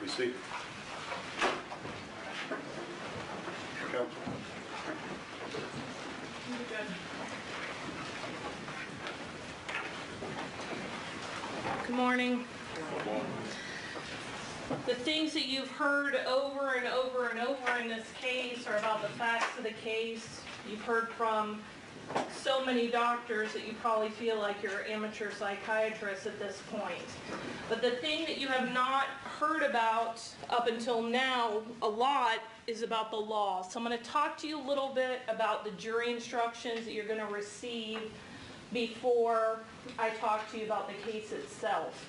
Be seated. Counsel. Good morning. The things that you've heard over and over and over in this case are about the facts of the case. You've heard from so many doctors that you probably feel like you're amateur psychiatrists at this point. But the thing that you have not heard about up until now a lot is about the law. So I'm going to talk to you a little bit about the jury instructions that you're going to receive before I talk to you about the case itself.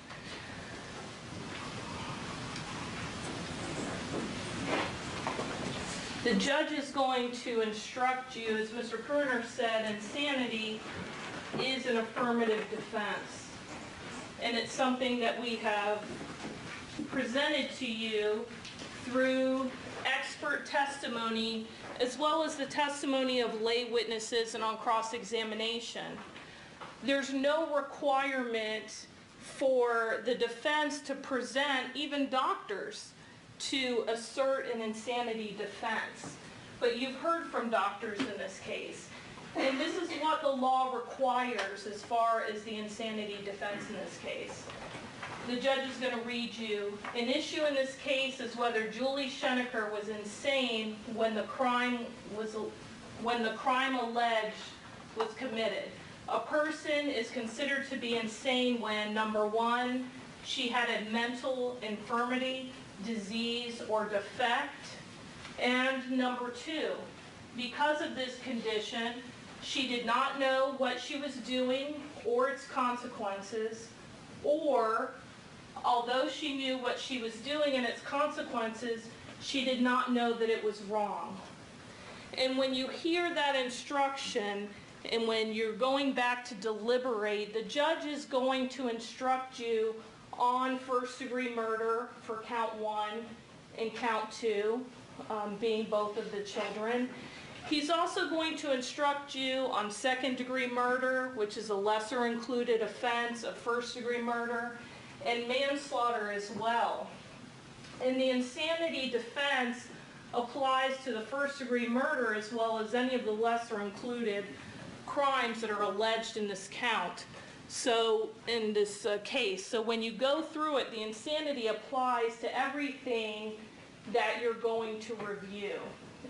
The judge is going to instruct you, as Mr. Kerner said, insanity is an affirmative defense. And it's something that we have presented to you through expert testimony, as well as the testimony of lay witnesses and on cross-examination. There's no requirement for the defense to present, even doctors, to assert an insanity defense. But you've heard from doctors in this case. And this is what the law requires as far as the insanity defense in this case. The judge is going to read you, an issue in this case is whether Julie Schenecker was insane when the crime alleged was committed. A person is considered to be insane when, number one, she had a mental infirmity, disease, or defect, and number two, because of this condition, she did not know what she was doing or its consequences, or although she knew what she was doing and its consequences, she did not know that it was wrong. And when you hear that instruction, and when you're going back to deliberate, the judge is going to instruct you on first-degree murder for count 1 and count 2, being both of the children. He's also going to instruct you on second-degree murder, which is a lesser included offense of first-degree murder, and manslaughter as well. And the insanity defense applies to the first-degree murder as well as any of the lesser included crimes that are alleged in this count. So in this case, so when you go through it, the insanity applies to everything that you're going to review.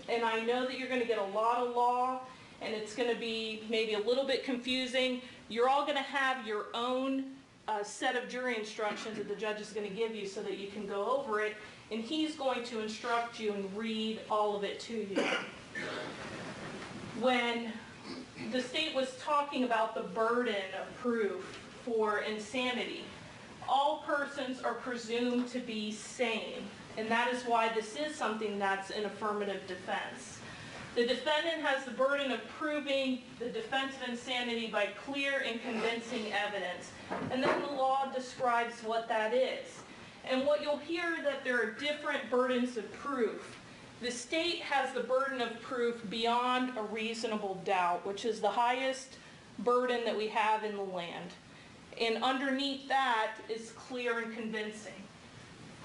And I know that you're going to get a lot of law, and it's going to be maybe a little bit confusing. You're all going to have your own set of jury instructions that the judge is going to give you so that you can go over it, and he's going to instruct you and read all of it to you. When the state was talking about the burden of proof for insanity, all persons are presumed to be sane, and that is why this is something that's an affirmative defense. The defendant has the burden of proving the defense of insanity by clear and convincing evidence, and then the law describes what that is. And what you'll hear that there are different burdens of proof. The state has the burden of proof beyond a reasonable doubt, which is the highest burden that we have in the land. And underneath that is clear and convincing.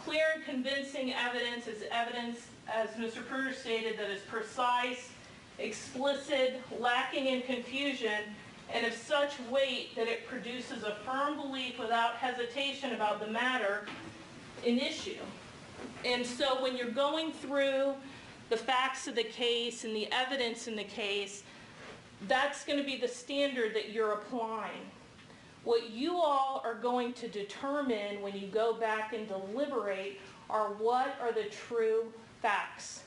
Clear and convincing evidence is evidence, as Mr. Kruger stated, that is precise, explicit, lacking in confusion, and of such weight that it produces a firm belief without hesitation about the matter in issue. And so when you're going through the facts of the case and the evidence in the case, that's going to be the standard that you're applying. What you all are going to determine when you go back and deliberate are what are the true facts.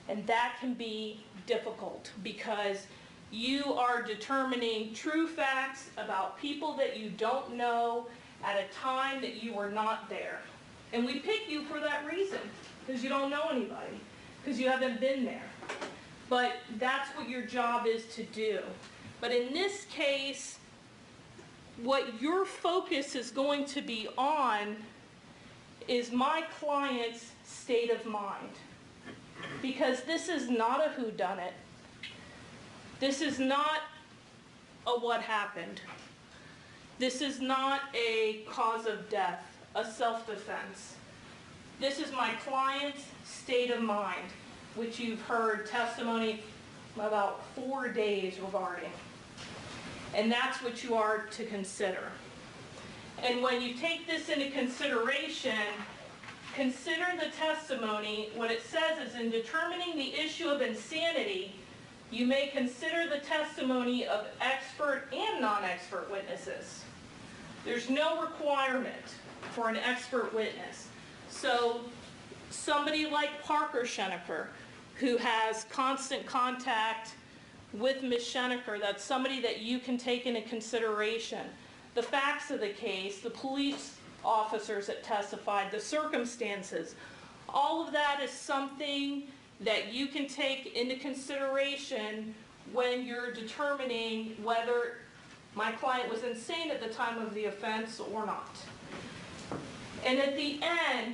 And that can be difficult because you are determining true facts about people that you don't know at a time that you were not there. And we pick you for that reason, because you don't know anybody, because you haven't been there. But that's what your job is to do. But in this case, what your focus is going to be on is my client's state of mind. Because this is not a whodunit. This is not a what happened. This is not a cause of death, a self-defense. This is my client's state of mind, which you've heard testimony about 4 days regarding. And that's what you are to consider. And when you take this into consideration, consider the testimony. What it says is, in determining the issue of insanity, you may consider the testimony of expert and non-expert witnesses. There's no requirement for an expert witness. So somebody like Parker Schenecker, who has constant contact with Ms. Schenecker, that's somebody that you can take into consideration. The facts of the case, the police officers that testified, the circumstances, all of that is something that you can take into consideration when you're determining whether my client was insane at the time of the offense or not. And at the end,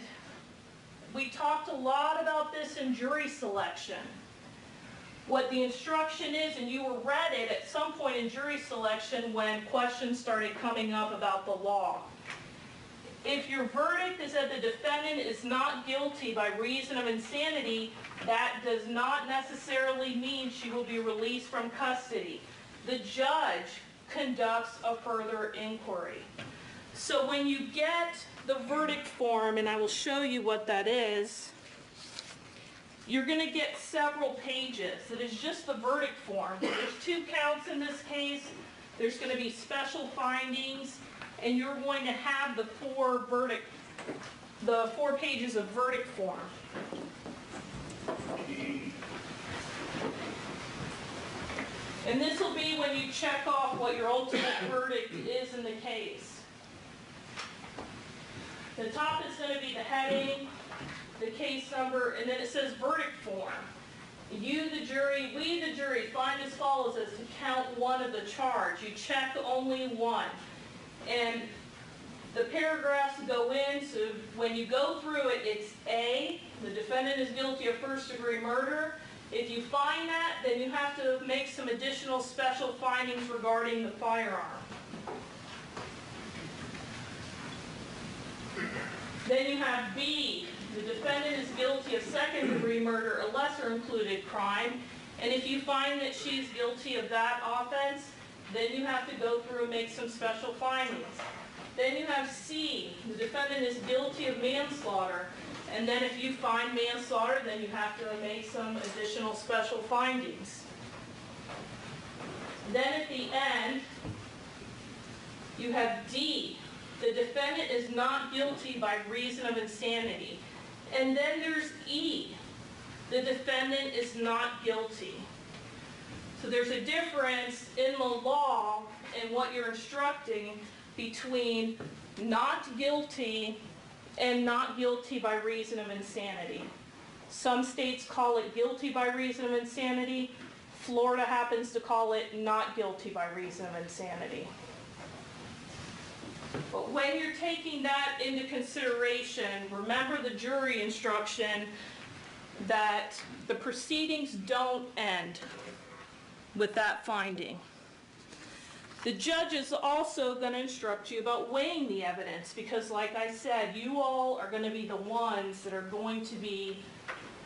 we talked a lot about this in jury selection. What the instruction is, and you were read it at some point in jury selection when questions started coming up about the law. If your verdict is that the defendant is not guilty by reason of insanity, that does not necessarily mean she will be released from custody. The judge conducts a further inquiry. So when you get the verdict form, and I will show you what that is, you're going to get several pages. It is just the verdict form. There's 2 counts in this case. There's going to be special findings, and you're going to have the 4 pages of verdict form. And this will be when you check off what your ultimate verdict is in the case. The top is going to be the heading, the case number, and then it says verdict form. You, the jury, we, the jury, find as follows as to count 1 of the charge. You check only 1. And the paragraphs go in, so when you go through it, it's A, the defendant is guilty of first-degree murder. If you find that, then you have to make some additional special findings regarding the firearm. Then you have B, the defendant is guilty of second-degree murder, a lesser included crime. And if you find that she's guilty of that offense, then you have to go through and make some special findings. Then you have C, the defendant is guilty of manslaughter. And then if you find manslaughter, then you have to make some additional special findings. Then at the end, you have D, the defendant is not guilty by reason of insanity. And then there's E, the defendant is not guilty. So there's a difference in the law and what you're instructing between not guilty and not guilty by reason of insanity. Some states call it guilty by reason of insanity. Florida happens to call it not guilty by reason of insanity. But when you're taking that into consideration, remember the jury instruction that the proceedings don't end with that finding. The judge is also going to instruct you about weighing the evidence because, like I said, you all are going to be the ones that are going to be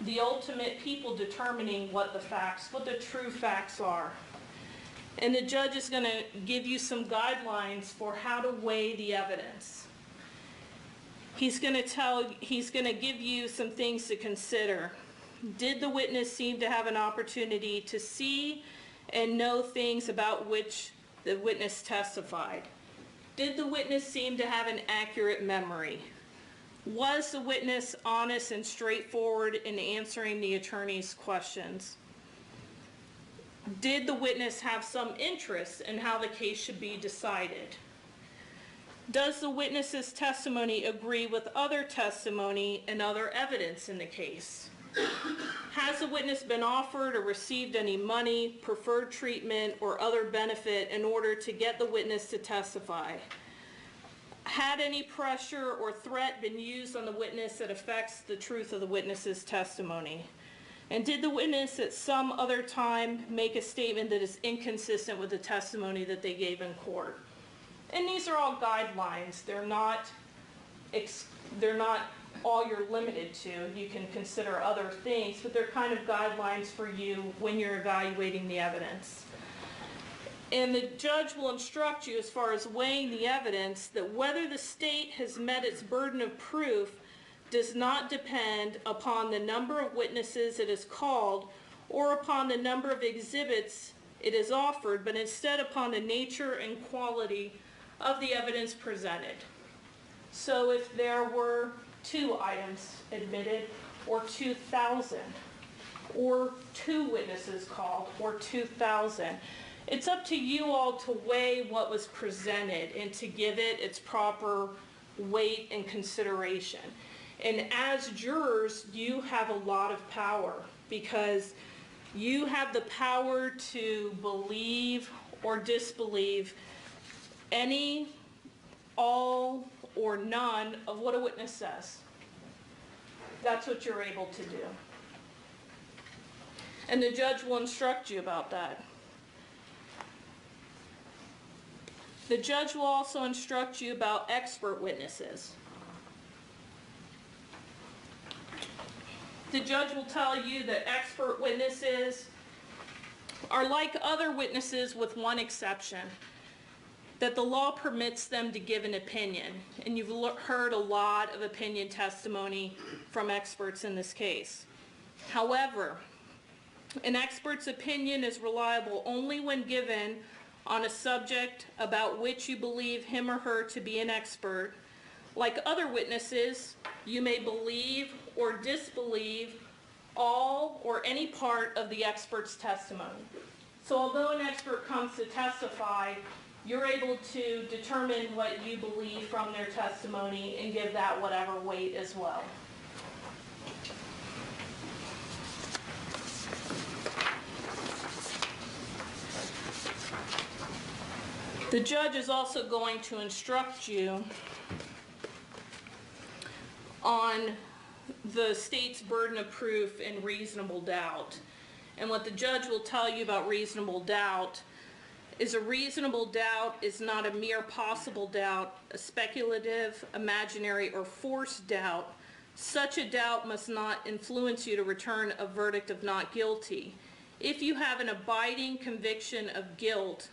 the ultimate people determining what the true facts are. And the judge is going to give you some guidelines for how to weigh the evidence. He's going to give you some things to consider. Did the witness seem to have an opportunity to see and know things about which the witness testified? Did the witness seem to have an accurate memory? Was the witness honest and straightforward in answering the attorney's questions? Did the witness have some interest in how the case should be decided? Does the witness's testimony agree with other testimony and other evidence in the case? Has the witness been offered or received any money, preferred treatment, or other benefit in order to get the witness to testify? Had any pressure or threat been used on the witness that affects the truth of the witness's testimony? And did the witness at some other time make a statement that is inconsistent with the testimony that they gave in court? And these are all guidelines. They're not all you're limited to. You can consider other things, but they're kind of guidelines for you when you're evaluating the evidence. And the judge will instruct you as far as weighing the evidence that whether the state has met its burden of proof does not depend upon the number of witnesses it has called or upon the number of exhibits it has offered, but instead upon the nature and quality of the evidence presented. So if there were 2 items admitted, or 2,000, or 2 witnesses called, or 2,000, it's up to you all to weigh what was presented and to give it its proper weight and consideration. And as jurors, you have a lot of power, because you have the power to believe or disbelieve any, all, or none of what a witness says. That's what you're able to do. And the judge will instruct you about that. The judge will also instruct you about expert witnesses. The judge will tell you that expert witnesses are like other witnesses with one exception, that the law permits them to give an opinion. And you've heard a lot of opinion testimony from experts in this case. However, an expert's opinion is reliable only when given on a subject about which you believe him or her to be an expert. Like other witnesses, you may believe or disbelieve all or any part of the expert's testimony. So although an expert comes to testify, you're able to determine what you believe from their testimony and give that whatever weight as well. The judge is also going to instruct you on the state's burden of proof and reasonable doubt. And what the judge will tell you about reasonable doubt is a reasonable doubt is not a mere possible doubt, a speculative, imaginary, or forced doubt. Such a doubt must not influence you to return a verdict of not guilty. If you have an abiding conviction of guilt,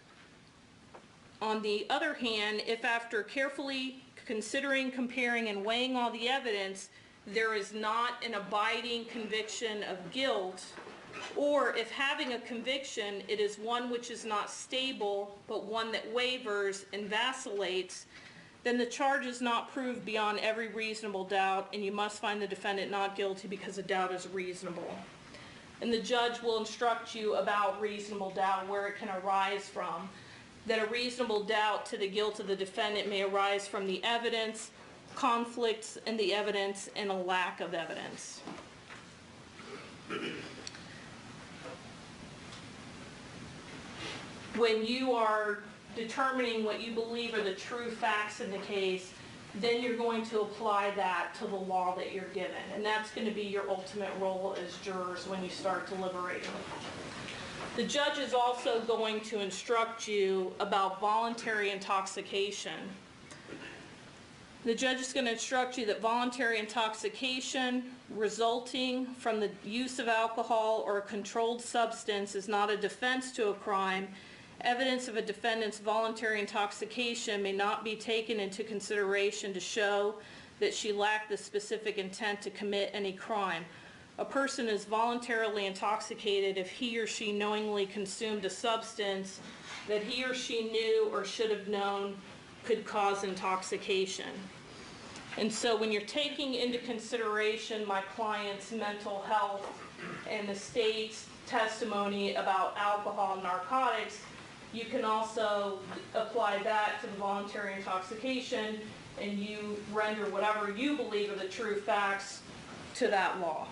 on the other hand, if after carefully considering, comparing, and weighing all the evidence, there is not an abiding conviction of guilt, or if having a conviction, it is one which is not stable, but one that wavers and vacillates, then the charge is not proved beyond every reasonable doubt, and you must find the defendant not guilty because the doubt is reasonable. And the judge will instruct you about reasonable doubt, where it can arise from. That a reasonable doubt to the guilt of the defendant may arise from the evidence, conflicts in the evidence, and a lack of evidence. When you are determining what you believe are the true facts in the case, then you're going to apply that to the law that you're given. And that's going to be your ultimate role as jurors when you start deliberating. The judge is also going to instruct you about voluntary intoxication. The judge is going to instruct you that voluntary intoxication resulting from the use of alcohol or a controlled substance is not a defense to a crime. Evidence of a defendant's voluntary intoxication may not be taken into consideration to show that she lacked the specific intent to commit any crime. A person is voluntarily intoxicated if he or she knowingly consumed a substance that he or she knew or should have known could cause intoxication. And so when you're taking into consideration my client's mental health and the state's testimony about alcohol and narcotics, you can also apply that to the voluntary intoxication, and you render whatever you believe are the true facts to that law.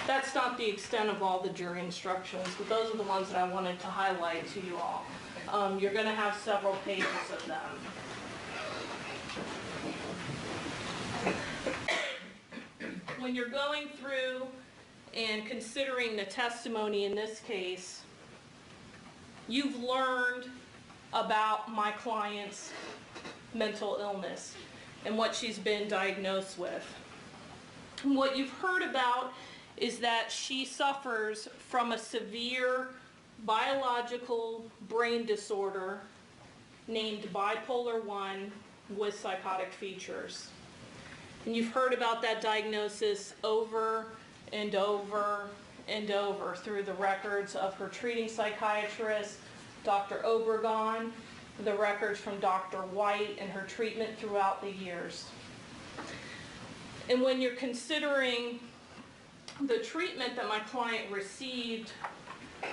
That's not the extent of all the jury instructions, but those are the ones that I wanted to highlight to you all. You're going to have several pages of them. When you're going through and considering the testimony in this case, you've learned about my client's mental illness and what she's been diagnosed with. And what you've heard about is that she suffers from a severe biological brain disorder named bipolar 1 with psychotic features. And you've heard about that diagnosis over and over and over through the records of her treating psychiatrist, Dr. Obregon, the records from Dr. White, and her treatment throughout the years. And when you're considering the treatment that my client received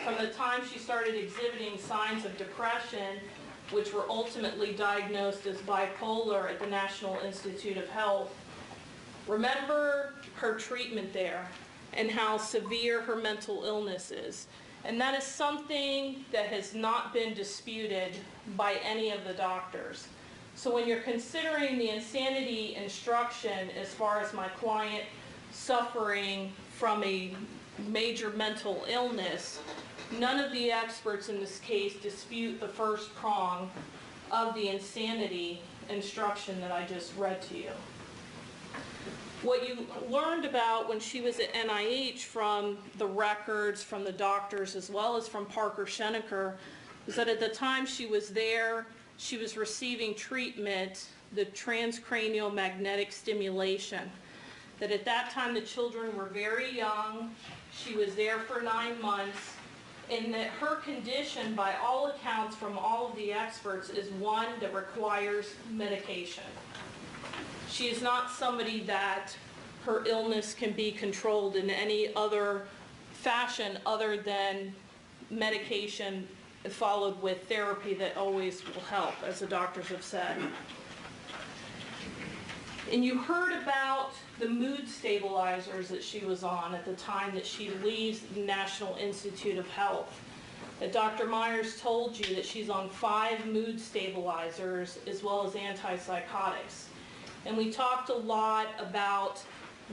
from the time she started exhibiting signs of depression, which were ultimately diagnosed as bipolar at the National Institute of Health, remember her treatment there and how severe her mental illness is. And that is something that has not been disputed by any of the doctors. So when you're considering the insanity instruction as far as my client suffering from a major mental illness, none of the experts in this case dispute the first prong of the insanity instruction that I just read to you. What you learned about when she was at NIH from the records, from the doctors, as well as from Parker Schenecker, was that at the time she was there, she was receiving treatment, the transcranial magnetic stimulation. That at that time the children were very young, she was there for 9 months, and that her condition, by all accounts from all of the experts, is one that requires medication. She is not somebody that her illness can be controlled in any other fashion other than medication followed with therapy that always will help, as the doctors have said. And you heard about the mood stabilizers that she was on at the time that she leaves the National Institute of Health. That Dr. Myers told you that she's on 5 mood stabilizers as well as antipsychotics. And we talked a lot about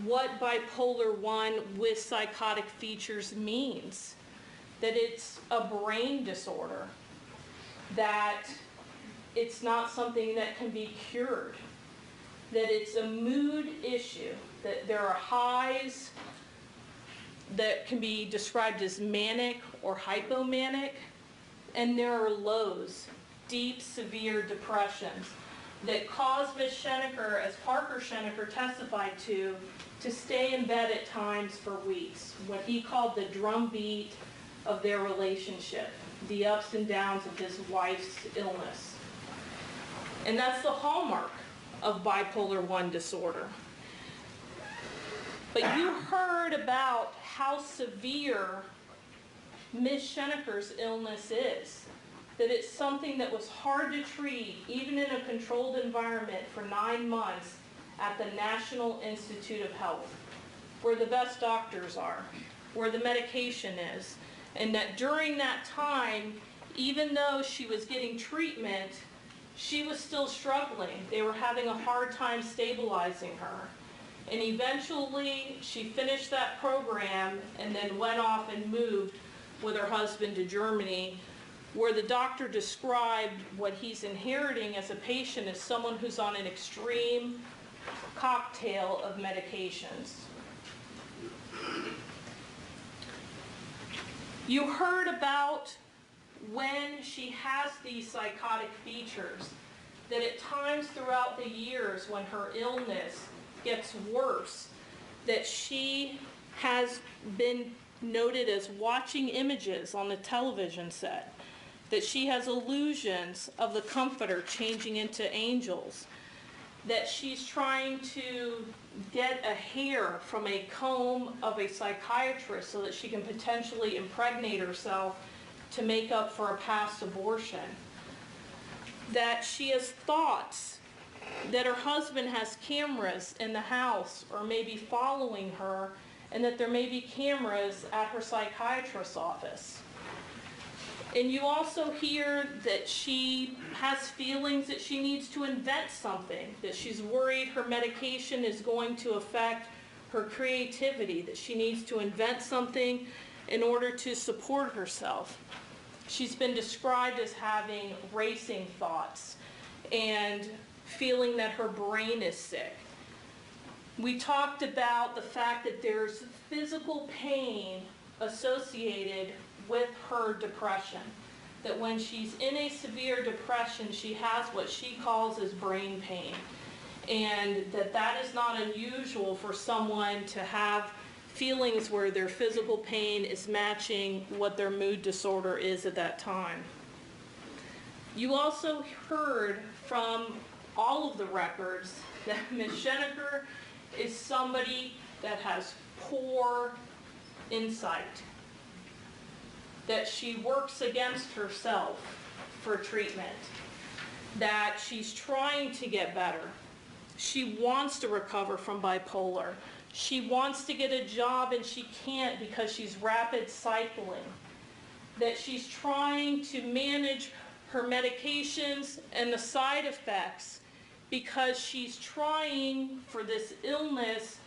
what bipolar 1 with psychotic features means. That it's a brain disorder. That it's not something that can be cured. That it's a mood issue. That there are highs that can be described as manic or hypomanic, and there are lows, deep, severe depressions that cause Ms. Schenecker, as Parker Schenecker testified to stay in bed at times for weeks, what he called the drumbeat of their relationship, the ups and downs of his wife's illness. And that's the hallmark of bipolar 1 disorder. But you heard about how severe Ms. Schenecker's illness is. That it's something that was hard to treat, even in a controlled environment, for 9 months at the National Institute of Health, where the best doctors are, where the medication is. And that during that time, even though she was getting treatment, she was still struggling. They were having a hard time stabilizing her. And eventually, she finished that program and then went off and moved with her husband to Germany, where the doctor described what he's inheriting as a patient as someone who's on an extreme cocktail of medications. You heard about when she has these psychotic features, that at times throughout the years when her illness gets worse, that she has been noted as watching images on the television set, that she has illusions of the comforter changing into angels, that she's trying to get a hair from a comb of a psychiatrist so that she can potentially impregnate herself to make up for a past abortion, that she has thoughts that her husband has cameras in the house or maybe following her, and that there may be cameras at her psychiatrist's office. And you also hear that she has feelings that she needs to invent something, that she's worried her medication is going to affect her creativity, that she needs to invent something in order to support herself. She's been described as having racing thoughts and feeling that her brain is sick. We talked about the fact that there's physical pain associated with her depression, that when she's in a severe depression, she has what she calls as brain pain, and that is not unusual for someone to have feelings where their physical pain is matching what their mood disorder is at that time. You also heard from all of the records that Ms. Schenecker is somebody that has poor insight, that she works against herself for treatment, that she's trying to get better. She wants to recover from bipolar. She wants to get a job and she can't because she's rapid cycling. That she's trying to manage her medications and the side effects because she's trying for this illness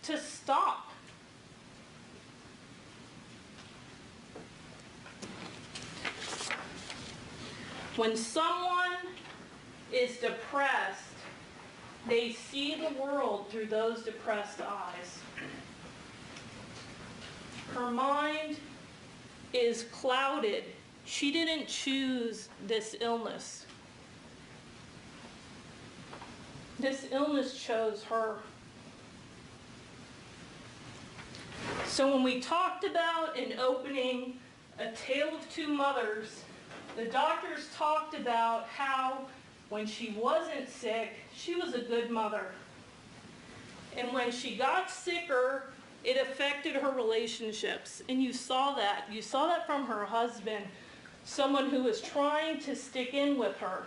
to stop. When someone is depressed, they see the world through those depressed eyes. Her mind is clouded. She didn't choose this illness. This illness chose her. So when we talked about in opening A Tale of Two Mothers, the doctors talked about how when she wasn't sick, she was a good mother. And when she got sicker, it affected her relationships. And you saw that. You saw that from her husband, someone who was trying to stick in with her,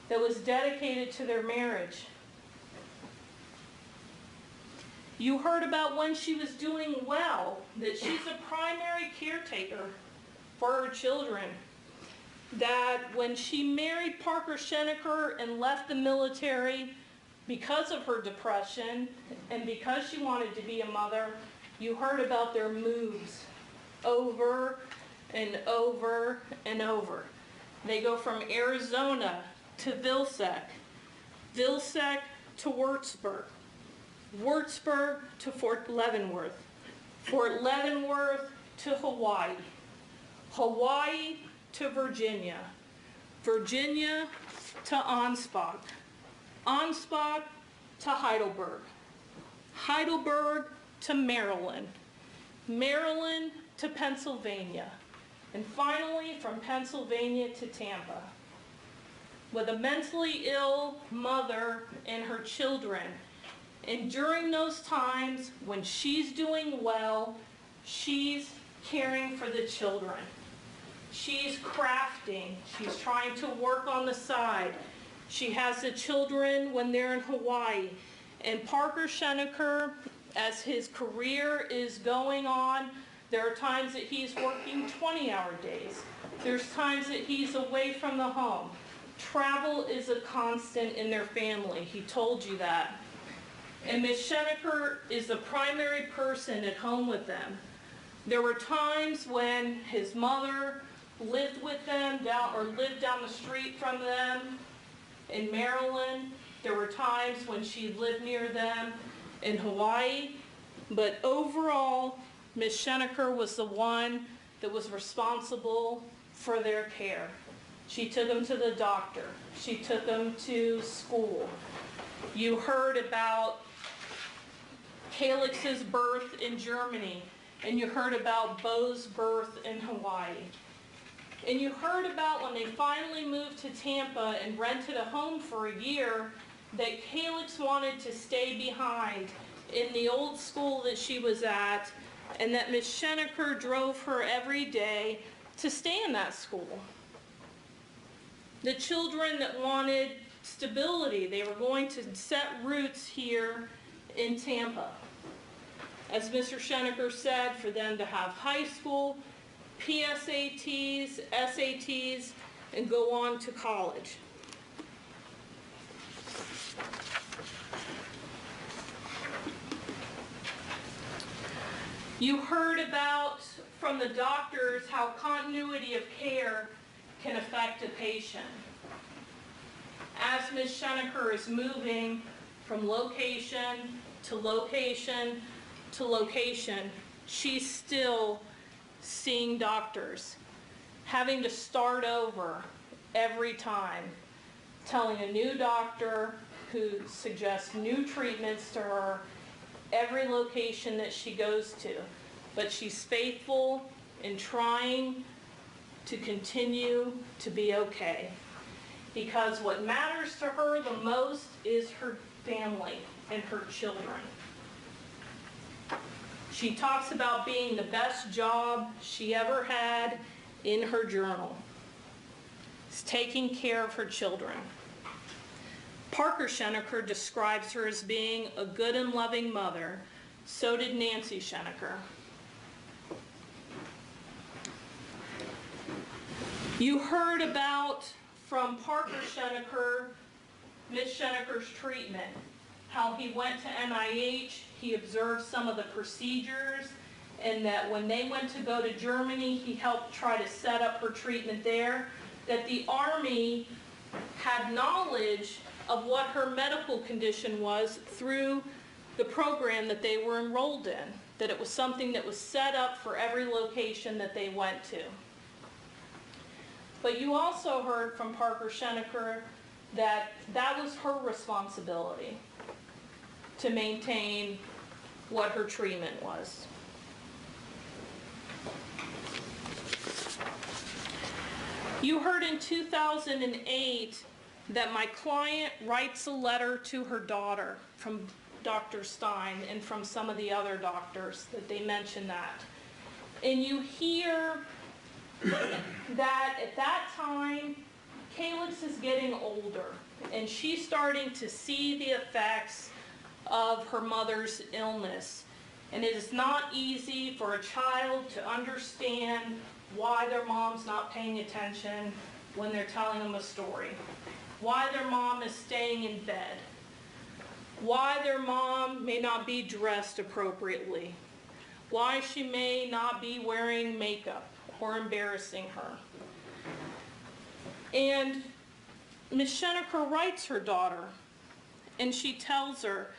that was dedicated to their marriage. You heard about when she was doing well, that she's a primary caretaker for her children. That when she married Parker Schenecker and left the military because of her depression and because she wanted to be a mother, you heard about their moves over and over and over. They go from Arizona to Vilsack, Vilsack to Würzburg, Würzburg to Fort Leavenworth, Fort Leavenworth to Hawaii, Hawaii to Virginia, Virginia to Ansbach, Ansbach to Heidelberg, Heidelberg to Maryland, Maryland to Pennsylvania, and finally from Pennsylvania to Tampa. With a mentally ill mother and her children. And during those times when she's doing well, she's caring for the children. She's crafting. She's trying to work on the side. She has the children when they're in Hawaii. And Parker Schenecker, as his career is going on, there are times that he's working 20-hour days. There's times that he's away from the home. Travel is a constant in their family. He told you that. And Ms. Schenecker is the primary person at home with them. There were times when his mother lived with them lived down the street from them in Maryland. There were times when she lived near them in Hawaii. But overall, Ms. Schenecker was the one that was responsible for their care. She took them to the doctor. She took them to school. You heard about Calix's birth in Germany, and you heard about Bo's birth in Hawaii. And you heard about when they finally moved to Tampa and rented a home for a year, that Calix wanted to stay behind in the old school that she was at, and that Ms. Schenecker drove her every day to stay in that school. The children that wanted stability, they were going to set roots here in Tampa. As Mr. Schenecker said, for them to have high school, PSATs, SATs, and go on to college. You heard about from the doctors how continuity of care can affect a patient. As Ms. Schenecker is moving from location to location to location, she's still seeing doctors, having to start over every time, telling a new doctor who suggests new treatments to her every location that she goes to. But she's faithful in trying to continue to be okay. Because what matters to her the most is her family and her children. She talks about being the best job she ever had in her journal. It's taking care of her children. Parker Schenecker describes her as being a good and loving mother. So did Nancy Schenecker. You heard about, from Parker Schenecker, Ms. Schenecker's treatment, how he went to NIH, he observed some of the procedures, and that when they went to go to Germany, he helped try to set up her treatment there, that the Army had knowledge of what her medical condition was through the program that they were enrolled in, that it was something that was set up for every location that they went to. But you also heard from Parker Schenecker that that was her responsibility to maintain what her treatment was. You heard in 2008 that my client writes a letter to her daughter from Dr. Stein and from some of the other doctors that they mention that. And you hear that at that time, Calyx is getting older and she's starting to see the effects of her mother's illness. And it is not easy for a child to understand why their mom's not paying attention when they're telling them a story, why their mom is staying in bed, why their mom may not be dressed appropriately, why she may not be wearing makeup or embarrassing her. And Ms. Schenecker writes her daughter, and she tells her,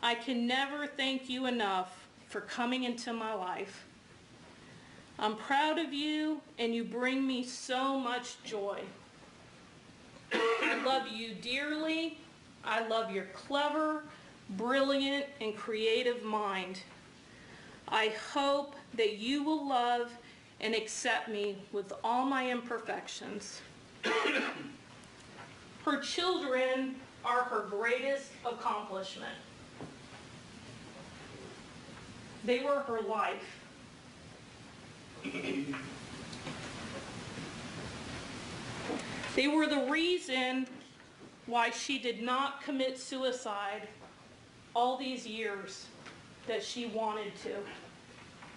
"I can never thank you enough for coming into my life. I'm proud of you, and you bring me so much joy. I love you dearly. I love your clever, brilliant, and creative mind. I hope that you will love and accept me with all my imperfections." Her children are her greatest accomplishment. They were her life. They were the reason why she did not commit suicide all these years that she wanted to.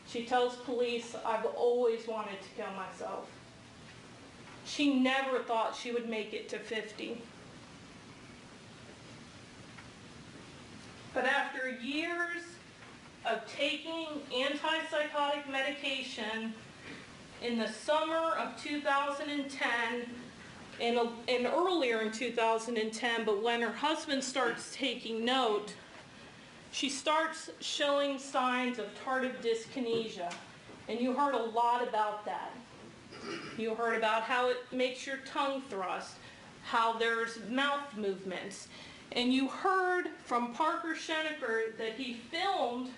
She tells police, "I've always wanted to kill myself." She never thought she would make it to 50. But after years of taking antipsychotic medication, in the summer of 2010, and earlier in 2010, but when her husband starts taking note, she starts showing signs of tardive dyskinesia. And you heard a lot about that. You heard about how it makes your tongue thrust, how there's mouth movements. And you heard from Parker Schenecker that he filmed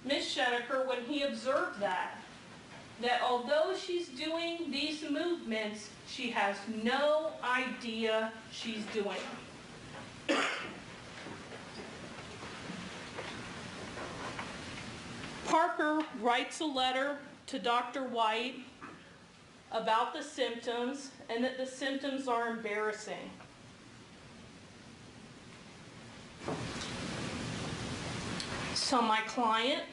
Ms. Schenecker when he observed that although she's doing these movements, she has no idea she's doing them. Parker writes a letter to Dr. White about the symptoms and that the symptoms are embarrassing. So my client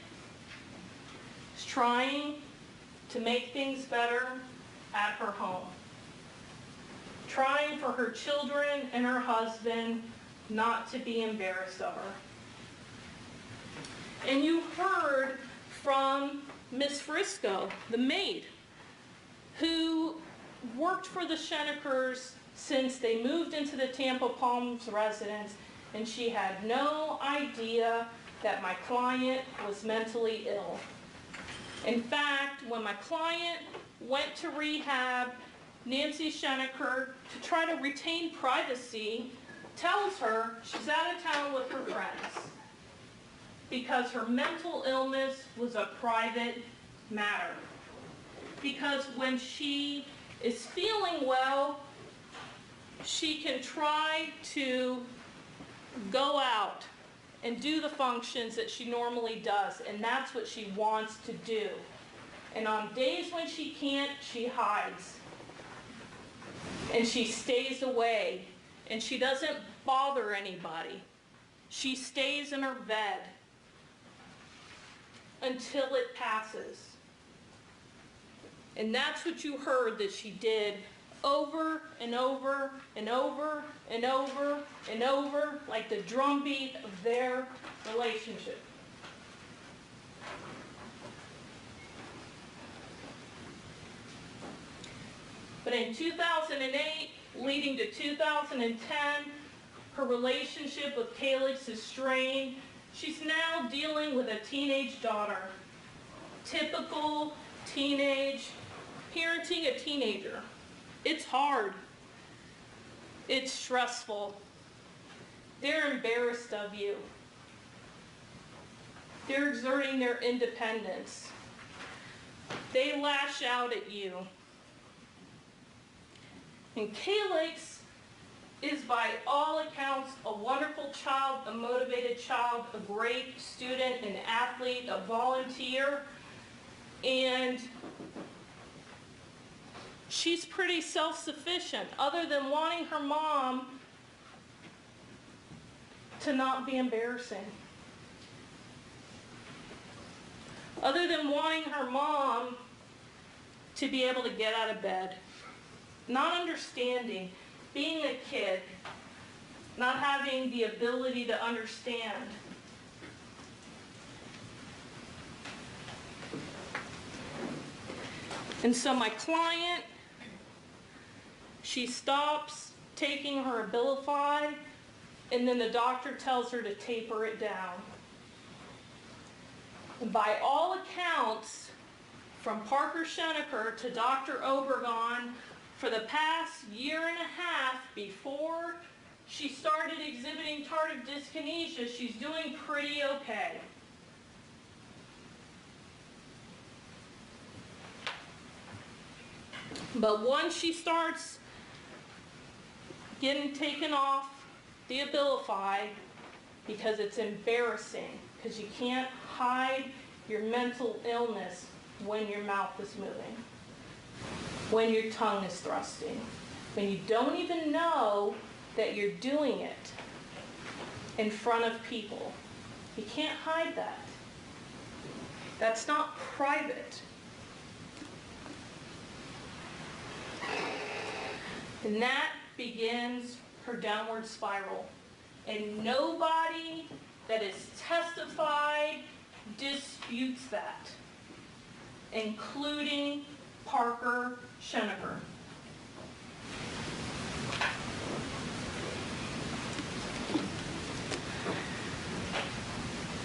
is trying to make things better at her home, trying for her children and her husband not to be embarrassed of her. And you heard from Miss Frisco, the maid, who worked for the Scheneckers since they moved into the Tampa Palms residence, and she had no idea that my client was mentally ill. In fact, when my client went to rehab, Nancy Schenecker, to try to retain privacy, tells her she's out of town with her friends because her mental illness was a private matter. Because when she is feeling well, she can try to go out and do the functions that she normally does, and that's what she wants to do. And on days when she can't, she hides. And she stays away, and she doesn't bother anybody. She stays in her bed until it passes. And that's what you heard that she did over and over and over and over and over, like the drumbeat of their relationship. But in 2008, leading to 2010, her relationship with Calix is strained. She's now dealing with a teenage daughter. Typical teenage, parenting a teenager. It's hard. It's stressful. They're embarrassed of you. They're exerting their independence. They lash out at you. And Calix is by all accounts a wonderful child, a motivated child, a great student, an athlete, a volunteer, and she's pretty self-sufficient, other than wanting her mom to not be embarrassing. Other than wanting her mom to be able to get out of bed. Not understanding, being a kid, not having the ability to understand. And so my client, she stops taking her Abilify, and then the doctor tells her to taper it down. And by all accounts, from Parker Schenecker to Dr. Obregon, for the past year and a half before she started exhibiting tardive dyskinesia, she's doing pretty okay. But once she starts getting taken off the Abilify, because it's embarrassing, because you can't hide your mental illness when your mouth is moving, when your tongue is thrusting, when you don't even know that you're doing it in front of people. You can't hide that. That's not private. And that begins her downward spiral. And nobody that is testified disputes that, including Parker Schenecker.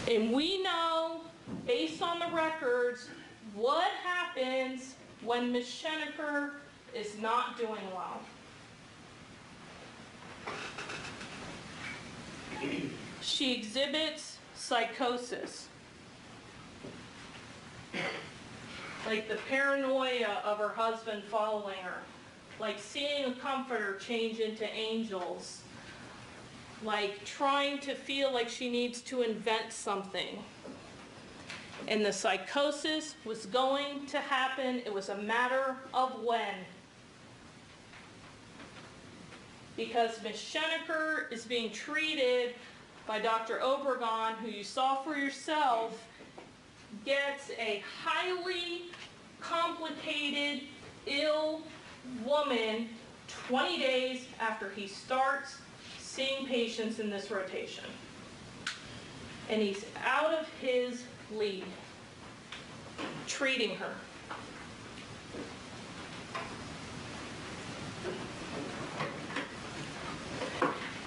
And we know, based on the records, what happens when Ms. Schenecker is not doing well. She exhibits psychosis, like the paranoia of her husband following her, like seeing a comforter change into angels, like trying to feel like she needs to invent something. And the psychosis was going to happen. It was a matter of when. Because Ms. Schenecker is being treated by Dr. Obregon, who you saw for yourself, gets a highly complicated, ill woman 20 days after he starts seeing patients in this rotation. And he's out of his league. treating her.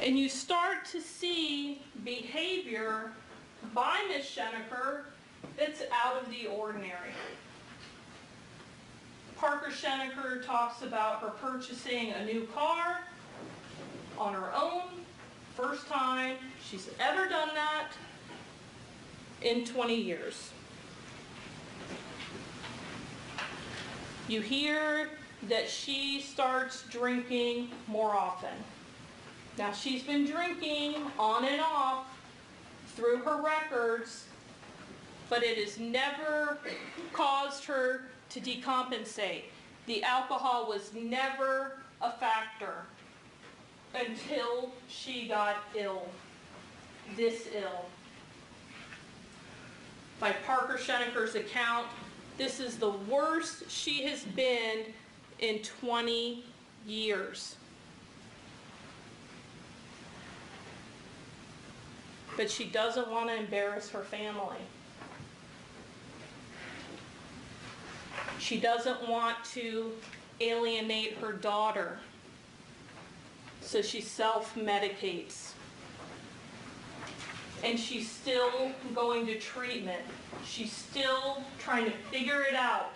And you start to see behavior by Ms. Schenecker that's out of the ordinary. Parker Schenecker talks about her purchasing a new car on her own, first time she's ever done that in 20 years. You hear that she starts drinking more often. Now, she's been drinking on and off through her records, but it has never caused her to decompensate. The alcohol was never a factor until she got ill, this ill. By Parker Schenecker's account, this is the worst she has been in 20 years. But she doesn't want to embarrass her family. She doesn't want to alienate her daughter, so she self-medicates. And she's still going to treatment. She's still trying to figure it out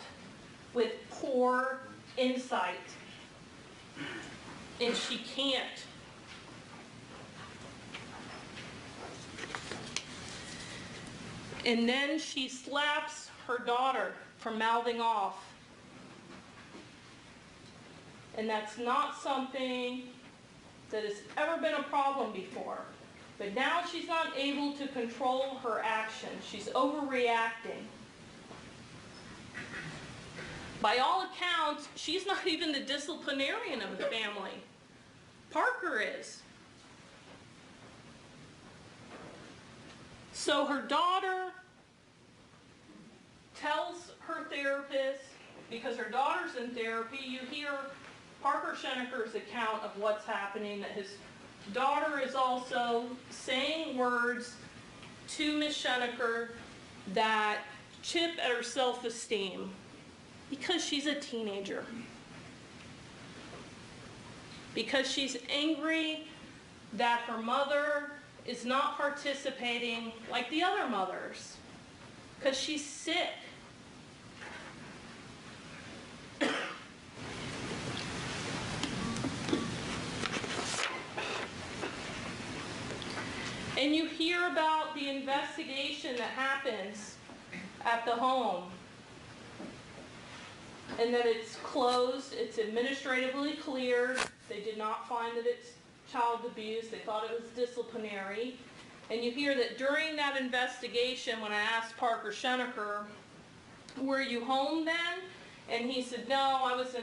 with poor insight. And she can't. And then she slaps her daughter for mouthing off. And that's not something that has ever been a problem before. But now she's not able to control her actions. She's overreacting. By all accounts, she's not even the disciplinarian of the family. Parker is. So her daughter tells her therapist, because her daughter's in therapy, you hear Parker Schenecker's account of what's happening, that his daughter is also saying words to Ms. Schenecker that chip at her self-esteem because she's a teenager. Because she's angry that her mother is not participating like the other mothers. Because she's sick. And you hear about the investigation that happens at the home. And that it's closed, it's administratively cleared. They did not find that it's child abuse. They thought it was disciplinary. And you hear that during that investigation, when I asked Parker Schenecker, were you home then? And he said, no, I was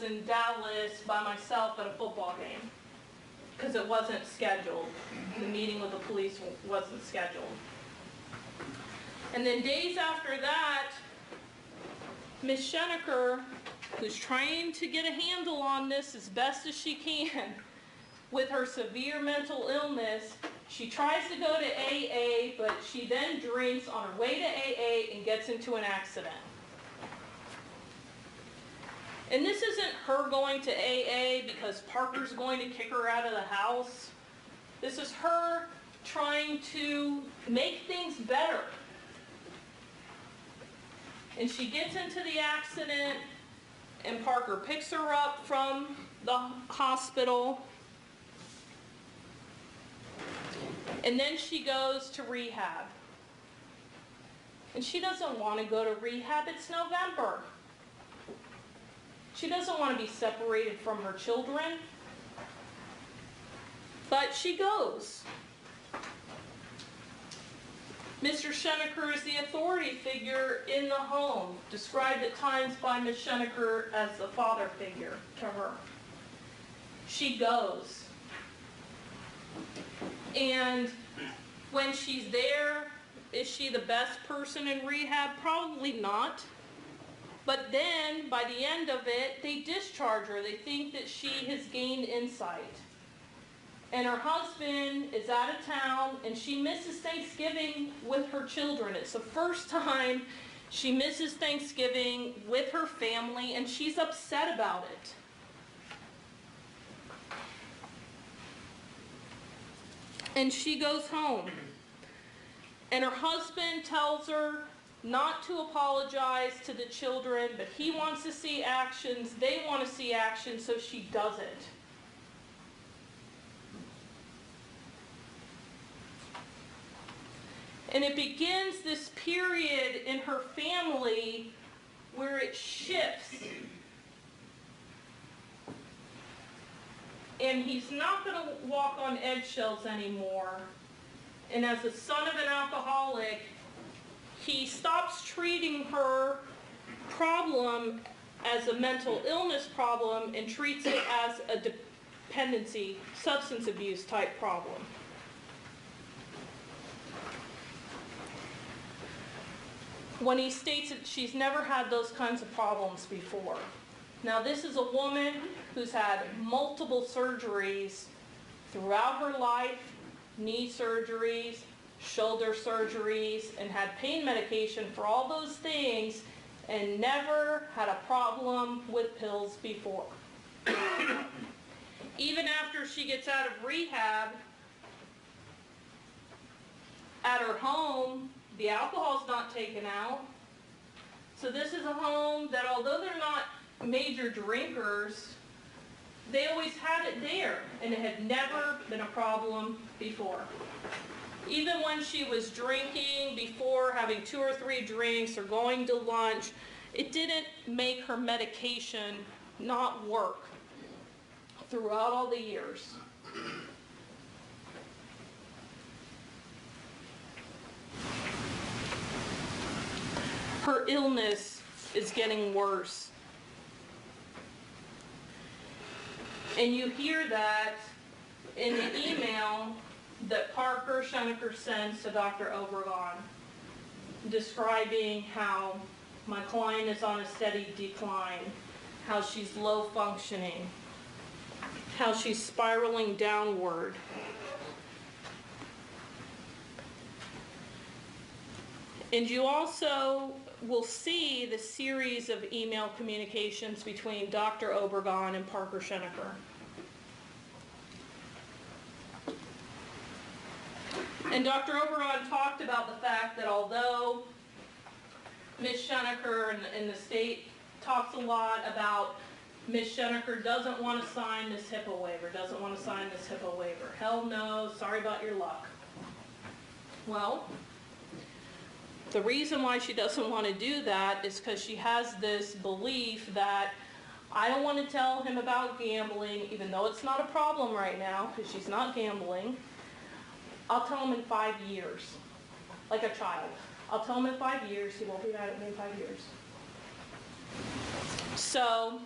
in Dallas by myself at a football game. Because it wasn't scheduled. The meeting with the police wasn't scheduled. And then days after that, Ms. Schenecker, who's trying to get a handle on this as best as she can, with her severe mental illness, she tries to go to AA, but she then drinks on her way to AA and gets into an accident. And this isn't her going to AA because Parker's going to kick her out of the house. This is her trying to make things better. And she gets into the accident, and Parker picks her up from the hospital. And then she goes to rehab. And she doesn't want to go to rehab. It's November. She doesn't want to be separated from her children. But she goes. Mr. Schenecker is the authority figure in the home, described at times by Ms. Schenecker as the father figure to her. She goes. And when she's there, is she the best person in rehab? Probably not. But then, by the end of it, they discharge her. They think that she has gained insight. And her husband is out of town, and she misses Thanksgiving with her children. It's the first time She misses Thanksgiving with her family, and she's upset about it. And she goes home. And her husband tells her not to apologize to the children, but he wants to see actions, they want to see action, so she does it. And it begins this period in her family where it shifts. And he's not going to walk on eggshells anymore. And as the son of an alcoholic, he stops treating her problem as a mental illness problem and treats it as a dependency, substance abuse type problem. When he states that she's never had those kinds of problems before. Now, this is a woman who's had multiple surgeries throughout her life, knee surgeries, shoulder surgeries, and had pain medication for all those things, and never had a problem with pills before. Even after she gets out of rehab, at her home, the alcohol's not taken out. So this is a home that, although they're not major drinkers, they always had it there, and it had never been a problem before. Even when she was drinking before, having 2 or 3 drinks or going to lunch, it didn't make her medication not work throughout all the years. Her illness is getting worse. And you hear that in the email that Parker Schenecker sends to Dr. Obregon, describing how my client is on a steady decline, how she's low functioning, how she's spiraling downward. And you also will see the series of email communications between Dr. Obregon and Parker Schenecker. And Dr. Obregon talked about the fact that although Ms. Schenecker and the state talks a lot about Ms. Schenecker doesn't want to sign this HIPAA waiver, doesn't want to sign this HIPAA waiver. Hell no, sorry about your luck. Well, the reason why she doesn't want to do that is because she has this belief that I don't want to tell him about gambling, even though it's not a problem right now, because she's not gambling. I'll tell him in 5 years, like a child. I'll tell him in 5 years, he won't be mad at me in 5 years. So,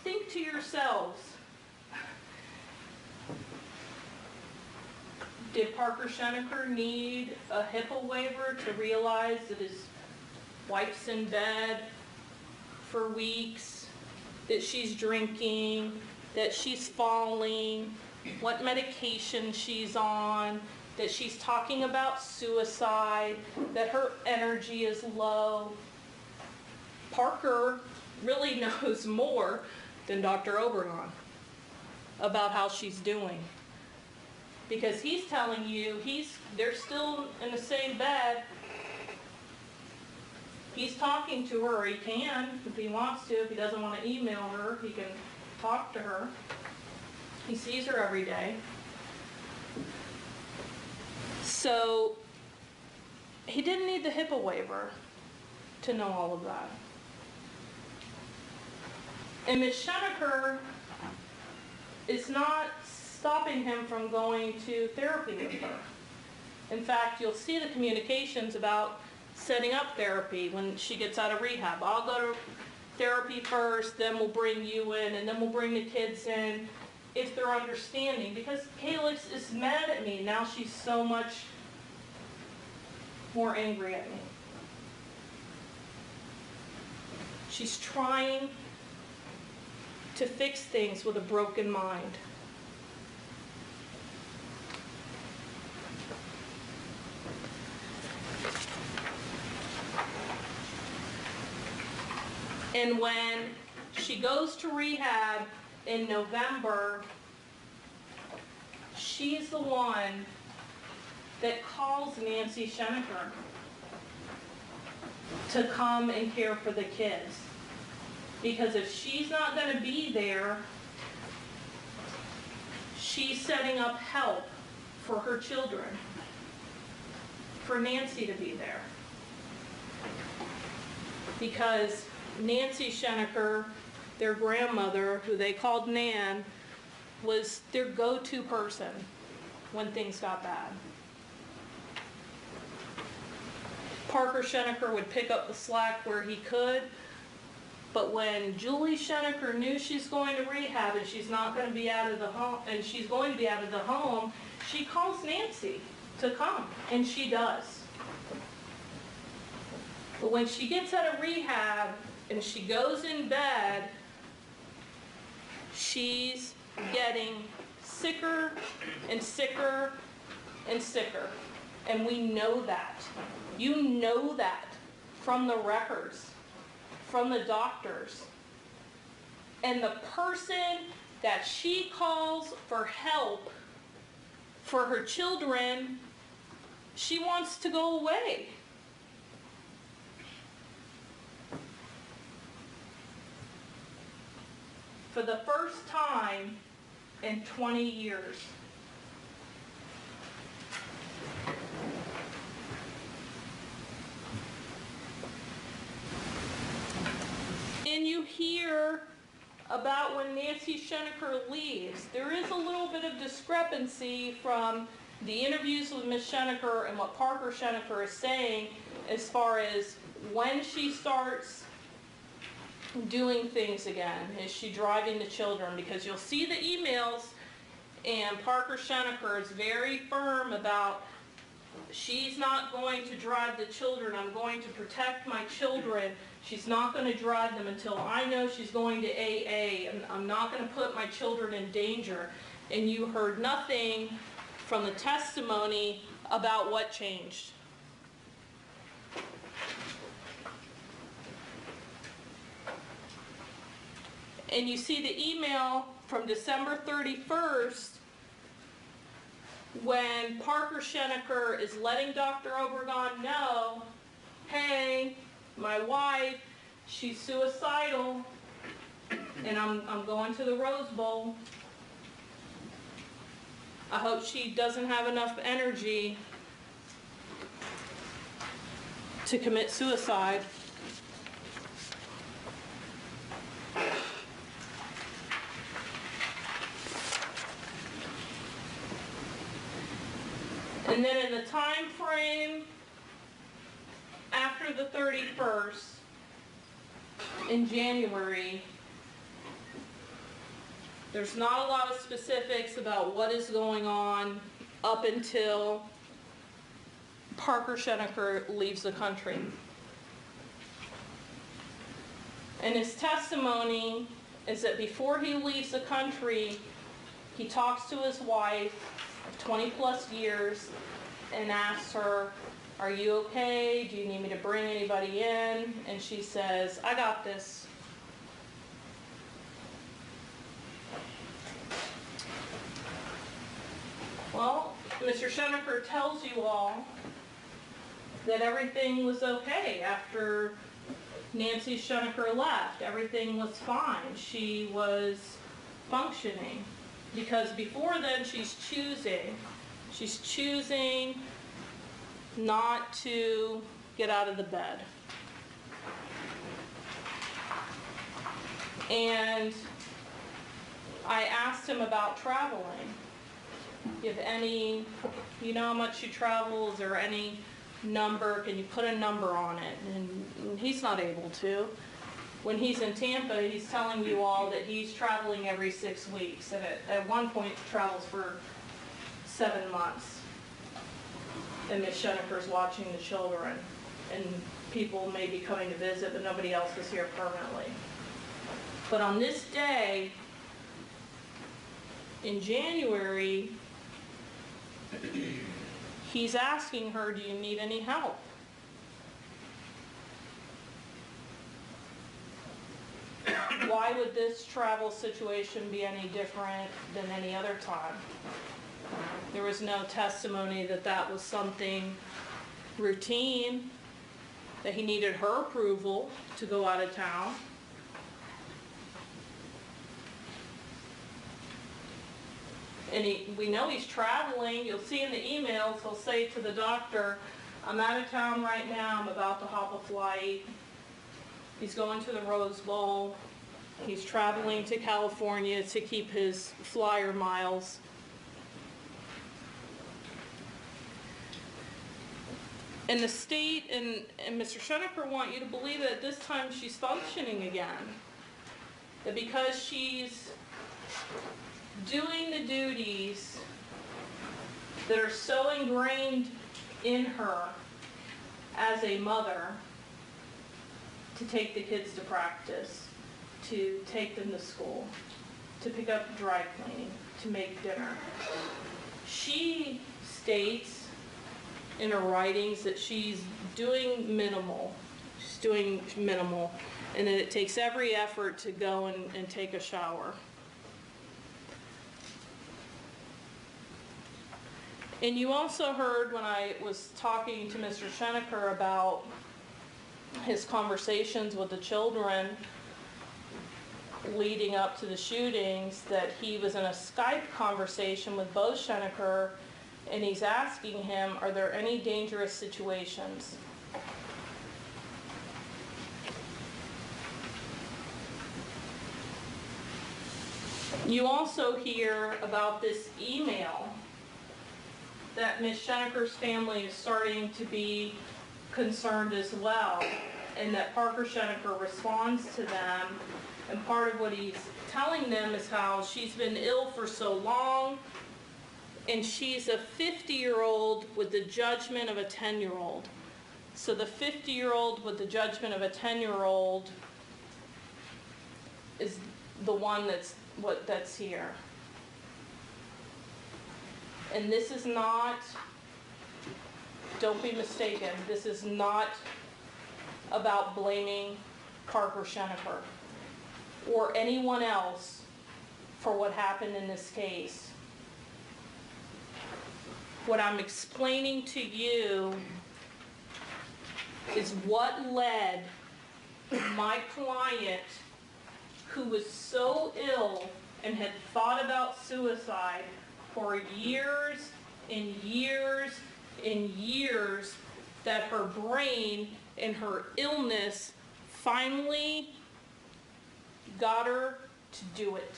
think to yourselves, did Parker Schenecker need a HIPAA waiver to realize that his wife's in bed for weeks, that she's drinking, that she's falling, what medication she's on, that she's talking about suicide, that her energy is low? Parker really knows more than Dr. Obregon about how she's doing. Because he's telling you they're still in the same bed. He's talking to her, or he can if he wants to. If he doesn't want to email her, he can talk to her. He sees her every day. So he didn't need the HIPAA waiver to know all of that. And Ms. Schenecker is not stopping him from going to therapy with her. In fact, you'll see the communications about setting up therapy when she gets out of rehab. I'll go to therapy first, then we'll bring you in, and then we'll bring the kids in if they're understanding. Because Calyx is mad at me. Now she's so much more angry at me. She's trying to fix things with a broken mind. And when she goes to rehab in November, she's the one that calls Nancy Schenecker to come and care for the kids. Because if she's not going to be there, she's setting up help for her children, for Nancy to be there. Because Nancy Schenecker, their grandmother, who they called Nan, was their go-to person when things got bad. Parker Schenecker would pick up the slack where he could, but when Julie Schenecker knew she's going to rehab and she's not going to be out of the home, and she's going to be out of the home, she calls Nancy to come, and she does. But when she gets out of rehab and she goes in bed, she's getting sicker and sicker and sicker. And we know that. You know that from the records, from the doctors. And the person that she calls for help for her children, she wants to go away. For the first time in 20 years. And you hear about when Nancy Schenecker leaves. There is a little bit of discrepancy from the interviews with Ms. Schenecker and what Parker Schenecker is saying as far as when she starts doing things again. Is she driving the children? Because you'll see the emails, and Parker Schenecker is very firm about, she's not going to drive the children. I'm going to protect my children. She's not going to drive them until I know she's going to AA. And I'm not going to put my children in danger. And you heard nothing from the testimony about what changed. And you see the email from December 31st when Parker Schenecker is letting Dr. Obregon know, hey, my wife, she's suicidal, and I'm going to the Rose Bowl. I hope she doesn't have enough energy to commit suicide. And then in the time frame after the 31st, in January, there's not a lot of specifics about what is going on up until Parker Schenecker leaves the country. And his testimony is that before he leaves the country, he talks to his wife of 20 plus years and asks her, are you okay? Do you need me to bring anybody in? And she says, I got this. Well, Mr. Schenecker tells you all that everything was okay after Nancy Schenecker left. Everything was fine. She was functioning. Because before then, she's choosing not to get out of the bed. And I asked him about traveling. If any, you know how much you travel? Is there any number? Can you put a number on it? And he's not able to. When he's in Tampa, he's telling you all that he's traveling every 6 weeks, and at one point travels for 7 months. And Ms. Schenecker's watching the children, and people may be coming to visit, but nobody else is here permanently. But on this day, in January, he's asking her, do you need any help? why would this travel situation be any different than any other time? There was no testimony that that was something routine, that he needed her approval to go out of town. And we know he's traveling. You'll see in the emails, he'll say to the doctor, I'm out of town right now, I'm about to hop a flight. He's going to the Rose Bowl. He's traveling to California to keep his flyer miles. And the state and Mr. Schenecker want you to believe that at this time she's functioning again. That because she's doing the duties that are so ingrained in her as a mother, to take the kids to practice, to take them to school, to pick up dry cleaning, to make dinner. She states in her writings that she's doing minimal. She's doing minimal, and that it takes every effort to go and take a shower. And you also heard when I was talking to Mr. Schenecker about his conversations with the children leading up to the shootings, that he was in a Skype conversation with Bo Schenecker, and he's asking him, are there any dangerous situations? You also hear about this email that Ms. Schenecker's family is starting to be concerned as well, and that Parker Schenecker responds to them, and part of what he's telling them is how she's been ill for so long, and she's a 50-year-old with the judgment of a 10-year-old. So the 50-year-old with the judgment of a 10-year-old is the one that's here. And this is not, don't be mistaken, this is not about blaming Parker Schenecker or anyone else for what happened in this case. What I'm explaining to you is what led my client, who was so ill and had thought about suicide for years and years and years, that her brain and her illness finally got her to do it.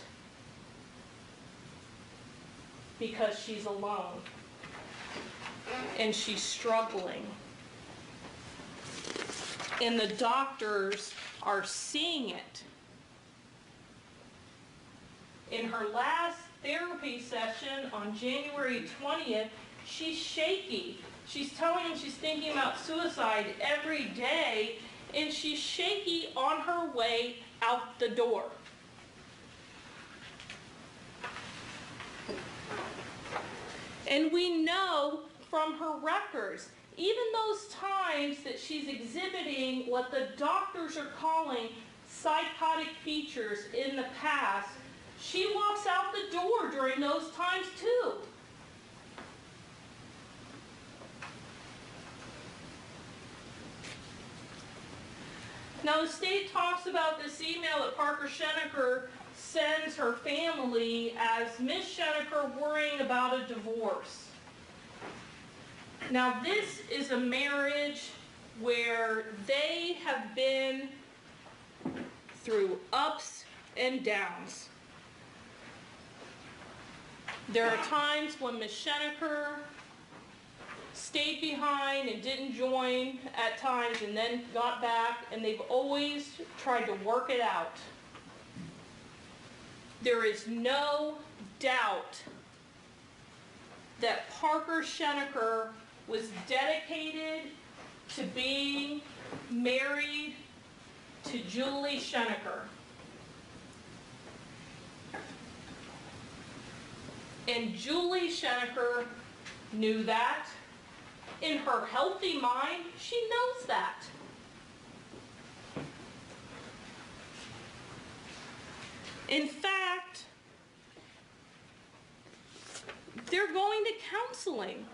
Because she's alone and she's struggling. And the doctors are seeing it. In her last therapy session on January 20th, she's shaky. She's telling him she's thinking about suicide every day, and she's shaky on her way out the door. And we know from her records, even those times that she's exhibiting what the doctors are calling psychotic features in the past, she walks out the door during those times too. Now the state talks about this email that Parker Schenecker sends her family as Ms. Schenecker worrying about a divorce. Now this is a marriage where they have been through ups and downs. There are times when Ms. Schenecker stayed behind and didn't join at times and then got back, and they've always tried to work it out. There is no doubt that Parker Schenecker was dedicated to being married to Julie Schenecker. And Julie Schenecker knew that. In her healthy mind, she knows that. In fact, they're going to counseling.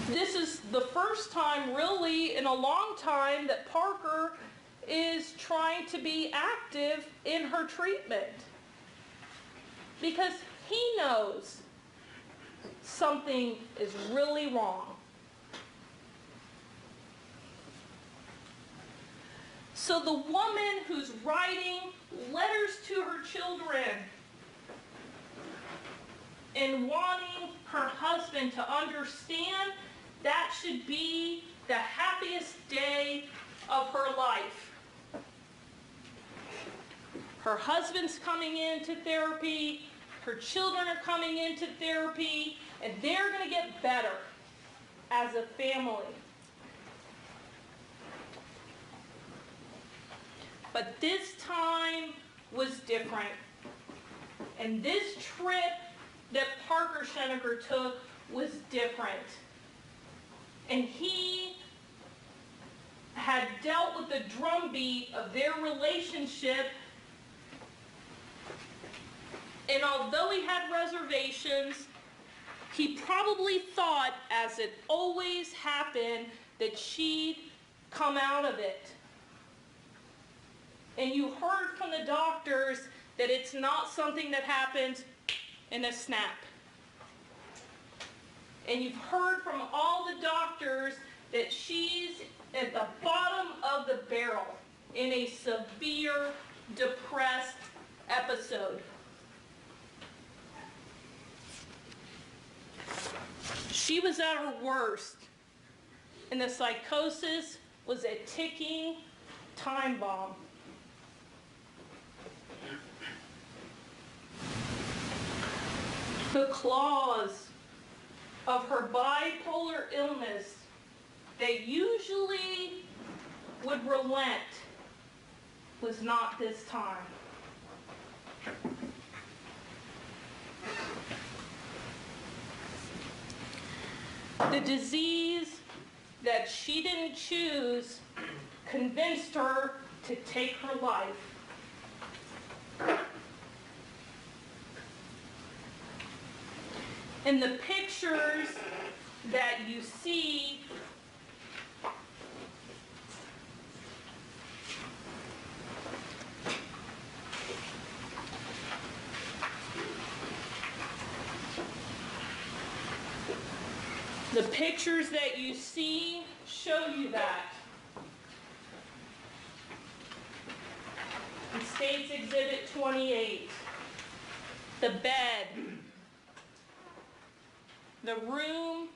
This is the first time really in a long time that Parker is trying to be active in her treatment, because he knows something is really wrong. So the woman who's writing letters to her children and wanting her husband to understand, that should be the happiest day of her life. Her husband's coming into therapy, her children are coming into therapy, and they're going to get better as a family. But this time was different. And this trip that Parker Schenecker took was different. And he had dealt with the drumbeat of their relationship. And although he had reservations, he probably thought, as it always happened, that she'd come out of it. And you heard from the doctors that it's not something that happens in a snap. And you've heard from all the doctors that she's at the bottom of the barrel in a severe, depressed episode. She was at her worst, and the psychosis was a ticking time bomb. The claws of her bipolar illness, they usually would relent, was not this time. The disease that she didn't choose convinced her to take her life. In the pictures that you see, show you that. In States Exhibit 28, the bed, the room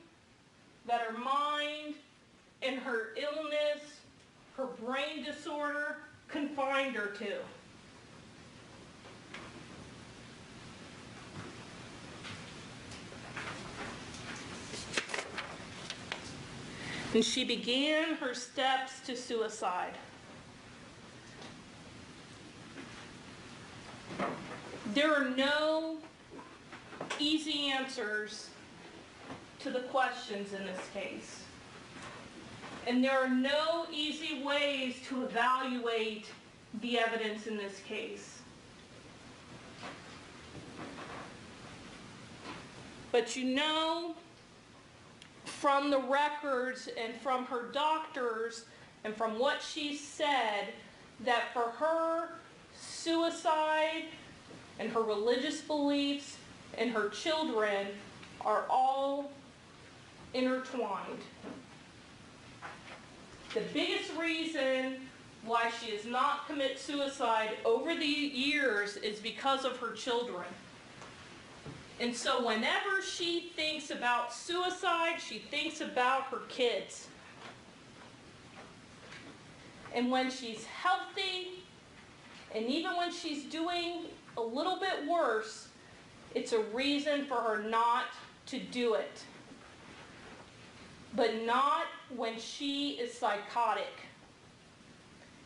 that her mind and her illness, her brain disorder confined her to. And she began her steps to suicide. There are no easy answers to the questions in this case. And there are no easy ways to evaluate the evidence in this case. But you know, from the records and from her doctors and from what she said, that for her, suicide and her religious beliefs and her children are all intertwined. The biggest reason why she has not committed suicide over the years is because of her children. And so whenever she thinks about suicide, she thinks about her kids. And when she's healthy, and even when she's doing a little bit worse, it's a reason for her not to do it. But not when she is psychotic,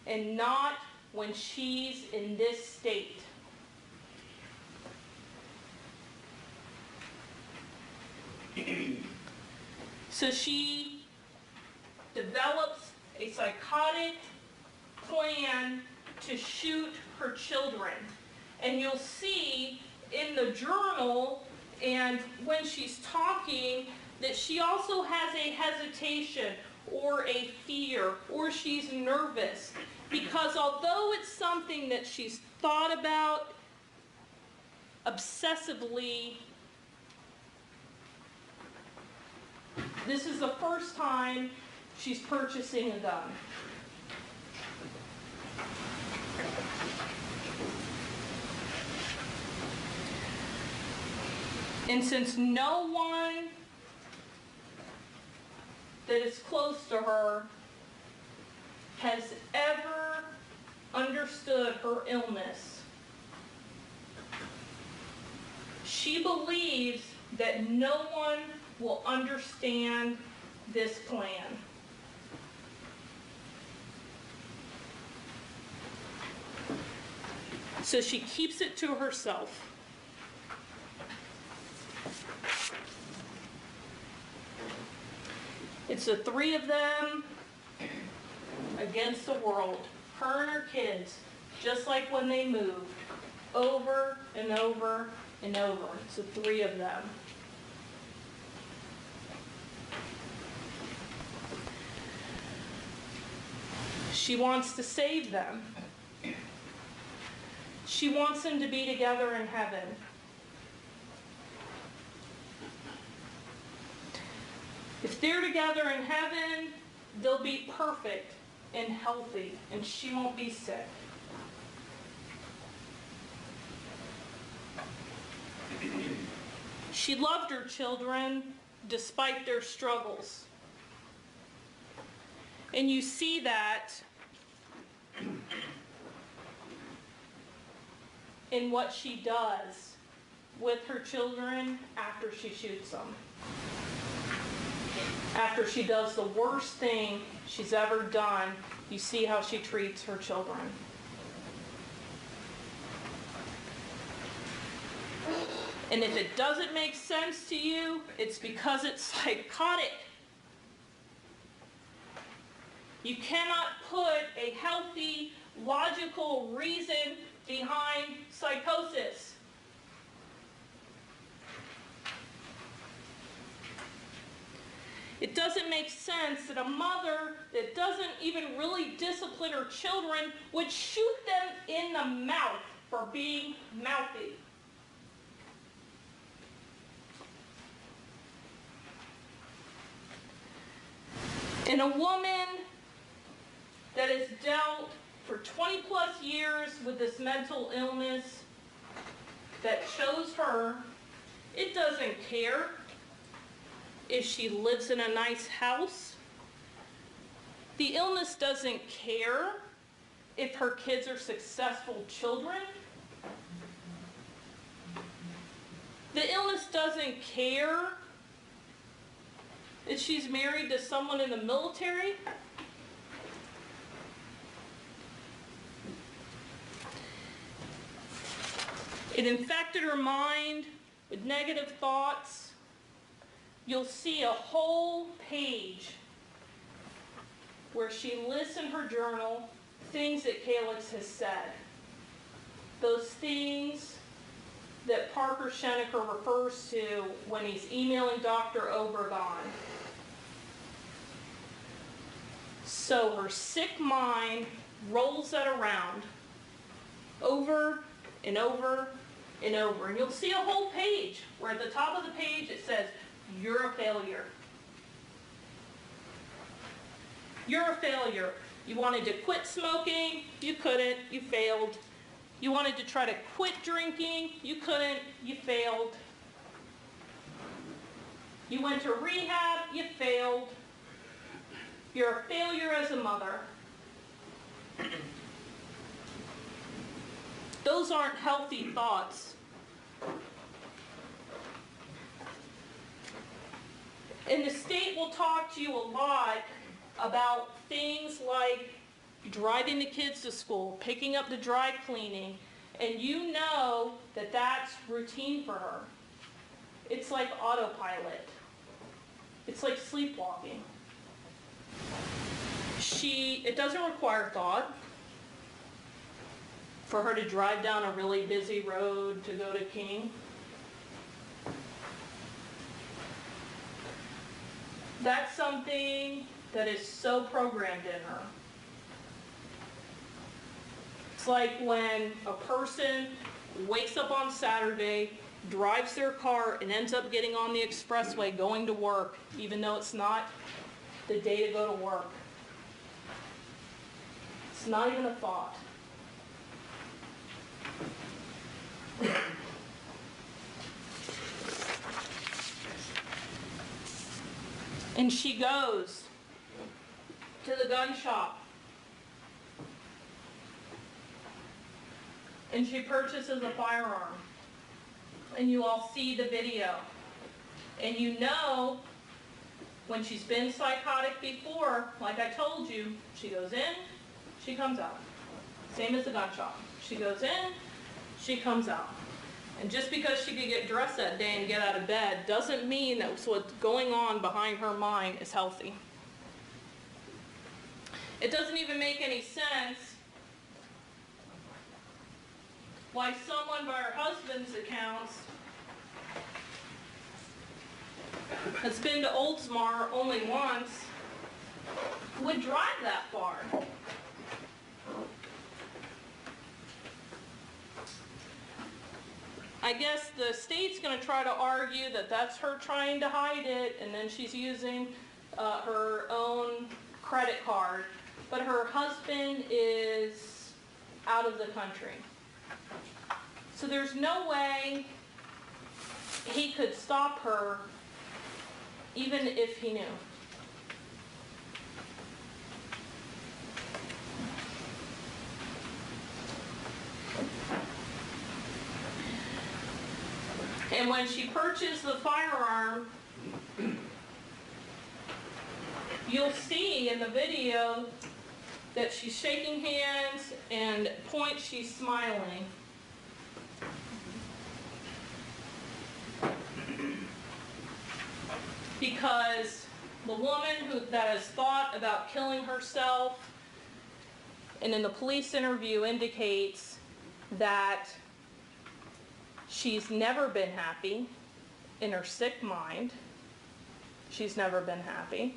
and not when she's in this state. So she develops a psychotic plan to shoot her children. And you'll see in the journal and when she's talking that she also has a hesitation or a fear or she's nervous, because although it's something that she's thought about obsessively, this is the first time she's purchasing a gun. And since no one that is close to her has ever understood her illness, she believes that no one will understand this plan. So she keeps it to herself. It's the three of them against the world, her and her kids, just like when they moved, over and over and over. It's the three of them. She wants to save them. She wants them to be together in heaven. If they're together in heaven, they'll be perfect and healthy, and she won't be sick. She loved her children despite their struggles. And you see that in what she does with her children after she shoots them. After she does the worst thing she's ever done, you see how she treats her children. And if it doesn't make sense to you, it's because it's psychotic. You cannot put a healthy, logical reason behind psychosis. It doesn't make sense that a mother that doesn't even really discipline her children would shoot them in the mouth for being mouthy. And a woman that has dealt for 20 plus years with this mental illness that chose her, it doesn't care if she lives in a nice house. The illness doesn't care if her kids are successful children. The illness doesn't care if she's married to someone in the military. It infected her mind with negative thoughts. You'll see a whole page where she lists in her journal things that Calix has said. Those things that Parker Schenecker refers to when he's emailing Dr. Obregon. So her sick mind rolls that around over and over and over. And you'll see a whole page where at the top of the page it says, "You're a failure. You're a failure. You wanted to quit smoking, you couldn't, you failed. You wanted to try to quit drinking, you couldn't, you failed. You went to rehab, you failed. You're a failure as a mother." Those aren't healthy thoughts. And the state will talk to you a lot about things like driving the kids to school, picking up the dry cleaning, and you know that that's routine for her. It's like autopilot. It's like sleepwalking. It doesn't require thought for her to drive down a really busy road to go to King. That's something that is so programmed in her. It's like when a person wakes up on Saturday, drives their car, and ends up getting on the expressway going to work, even though it's not the day to go to work. It's not even a thought. And she goes to the gun shop and she purchases a firearm. And you all see the video. And you know when she's been psychotic before, like I told you, she goes in, she comes out. Same as the gun shop. She goes in, she comes out. And just because she could get dressed that day and get out of bed doesn't mean that what's going on behind her mind is healthy. It doesn't even make any sense why someone by her husband's accounts has been to Oldsmar only once would drive that far. I guess the state's going to try to argue that that's her trying to hide it, and then she's using her own credit card. But her husband is out of the country. So there's no way he could stop her, even if he knew. And when she purchased the firearm, you'll see in the video that she's shaking hands and at points she's smiling. Because the woman that has thought about killing herself, and in the police interview indicates that she's never been happy in her sick mind. She's never been happy.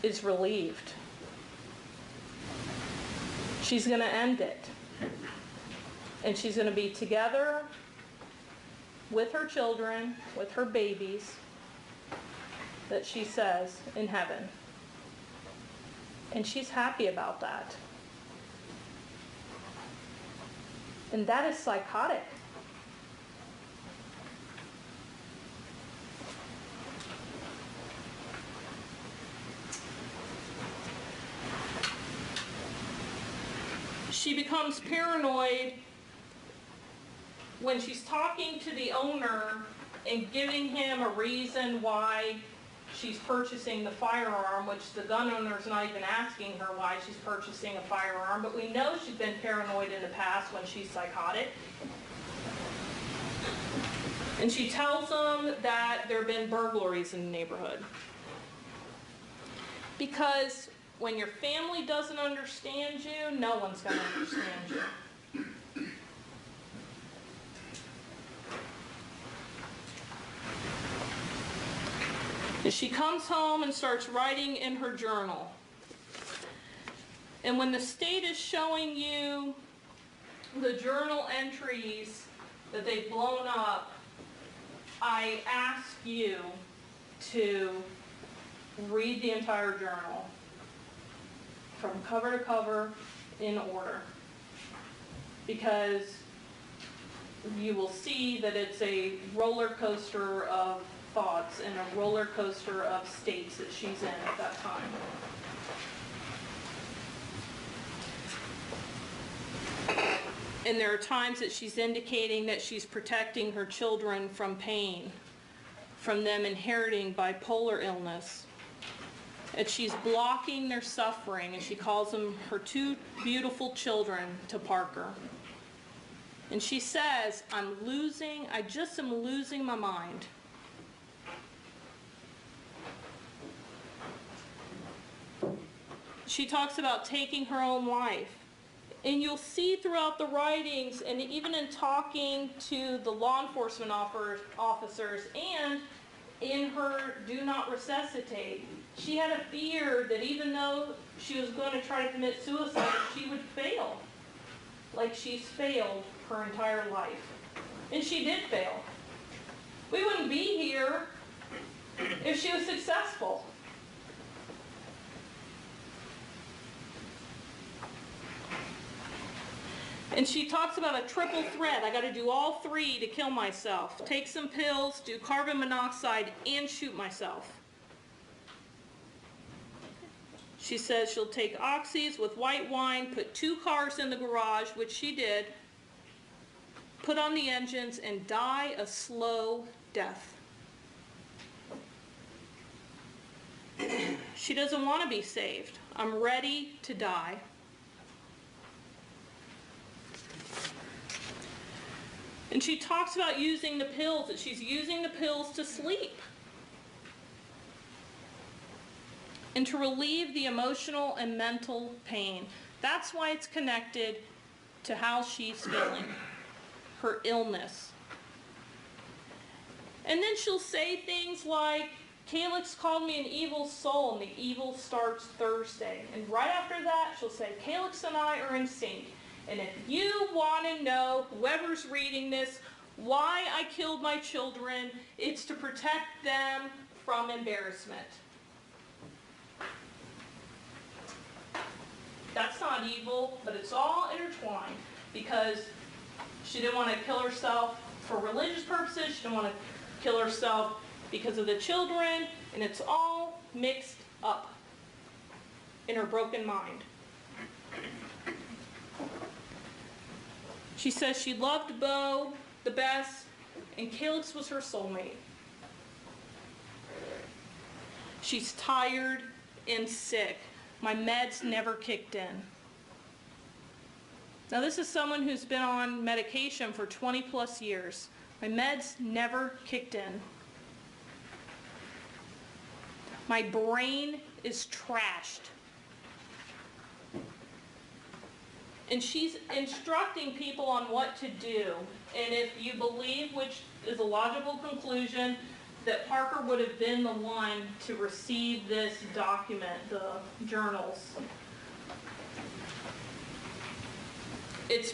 Is relieved. She's going to end it. And she's going to be together with her children, with her babies, that she says, in heaven. And she's happy about that. And that is psychotic. She becomes paranoid when she's talking to the owner and giving him a reason why she's purchasing the firearm, which the gun owner's not even asking her why she's purchasing a firearm, but we know she's been paranoid in the past when she's psychotic. And she tells them that there have been burglaries in the neighborhood. Because when your family doesn't understand you, no one's going to understand you. She comes home and starts writing in her journal. And when the state is showing you the journal entries that they've blown up, I ask you to read the entire journal from cover to cover in order, because you will see that it's a roller coaster of thoughts and a roller coaster of states that she's in at that time. And there are times that she's indicating that she's protecting her children from pain, from them inheriting bipolar illness, that she's blocking their suffering, and she calls them her two beautiful children to Parker. And she says, I just am losing my mind. She talks about taking her own life. And you'll see throughout the writings, and even in talking to the law enforcement officers, and in her Do Not Resuscitate, she had a fear that even though she was going to try to commit suicide, she would fail. Like she's failed her entire life. And she did fail. We wouldn't be here if she was successful. And she talks about a triple threat. I got to do all three to kill myself. Take some pills, do carbon monoxide, and shoot myself. She says she'll take oxys with white wine, put 2 cars in the garage, which she did, put on the engines, and die a slow death. She doesn't want to be saved. I'm ready to die. And she talks about using the pills, that she's using the pills to sleep and to relieve the emotional and mental pain. That's why it's connected to how she's feeling, her illness. And then she'll say things like, Calyx called me an evil soul, and the evil starts Thursday. And right after that, she'll say, Calyx and I are in sync. And if you want to know, whoever's reading this, why I killed my children, it's to protect them from embarrassment. That's not evil, but it's all intertwined, because she didn't want to kill herself for religious purposes, she didn't want to kill herself because of the children, and it's all mixed up in her broken mind. She says she loved Bo the best, and Calyx was her soulmate. She's tired and sick. My meds never kicked in. Now this is someone who's been on medication for 20 plus years. My meds never kicked in. My brain is trashed. And she's instructing people on what to do. And if you believe, which is a logical conclusion, that Parker would have been the one to receive this document, the journals. It's,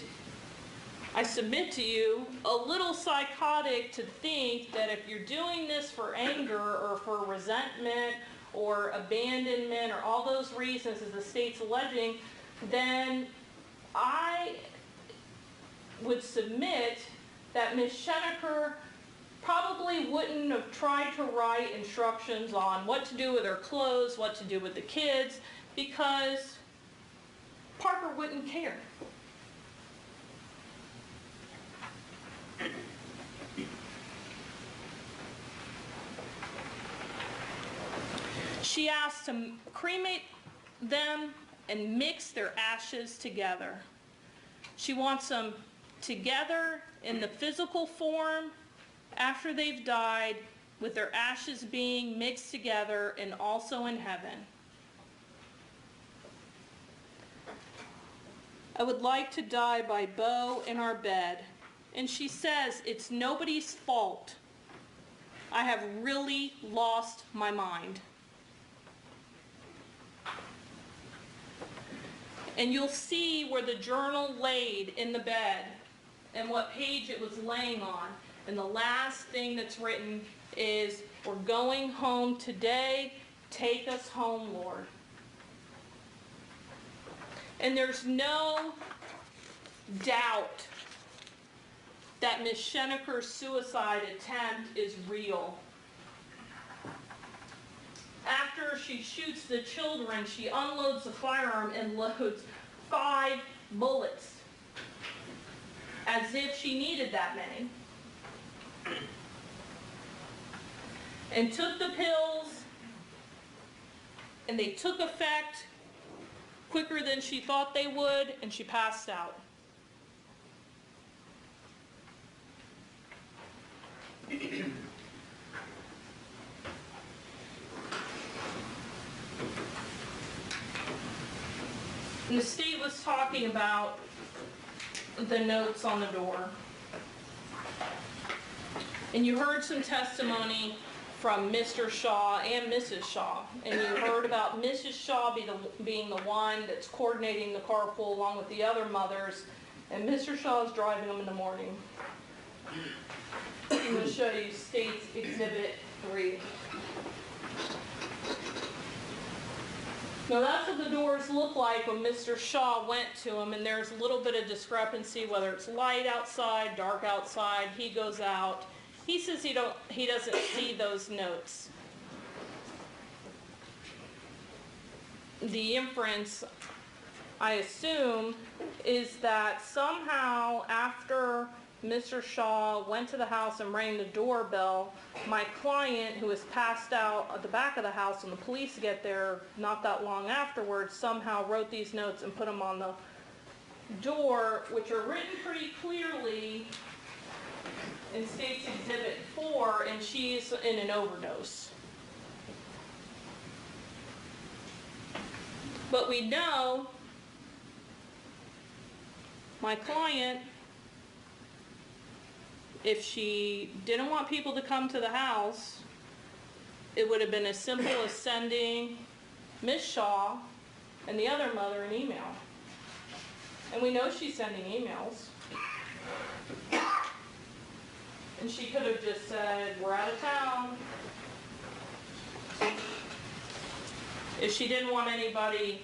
I submit to you, a little psychotic to think that if you're doing this for anger or for resentment or abandonment or all those reasons as the state's alleging, then I would submit that Ms. Schenecker probably wouldn't have tried to write instructions on what to do with her clothes, what to do with the kids, because Parker wouldn't care. She asked to cremate them and mix their ashes together. She wants them together in the physical form after they've died, with their ashes being mixed together and also in heaven. I would like to die by Bo in our bed. And she says, it's nobody's fault. I have really lost my mind. And you'll see where the journal laid in the bed and what page it was laying on. And the last thing that's written is, we're going home today, take us home, Lord. And there's no doubt that Ms. Schenecker's suicide attempt is real. After she shoots the children, she unloads the firearm and loads 5 bullets, as if she needed that many. And took the pills, and they took effect quicker than she thought they would, and she passed out. And the state was talking about the notes on the door. And you heard some testimony from Mr. Shaw and Mrs. Shaw. And you heard about Mrs. Shaw being the one that's coordinating the carpool along with the other mothers. And Mr. Shaw is driving them in the morning. I'm going to show you State's Exhibit 3. Now that's what the doors look like when Mr. Shaw went to them, and there's a little bit of discrepancy whether it's light outside, dark outside. He goes out. He says he doesn't see those notes. The inference, I assume, is that somehow after Mr. Shaw went to the house and rang the doorbell, my client, who was passed out at the back of the house when the police get there not that long afterwards, somehow wrote these notes and put them on the door, which are written pretty clearly in State's Exhibit 4, and she's in an overdose. But we know my client, if she didn't want people to come to the house, it would have been as simple as sending Miss Shaw and the other mother an email. And we know she's sending emails. And she could have just said, we're out of town. If she didn't want anybody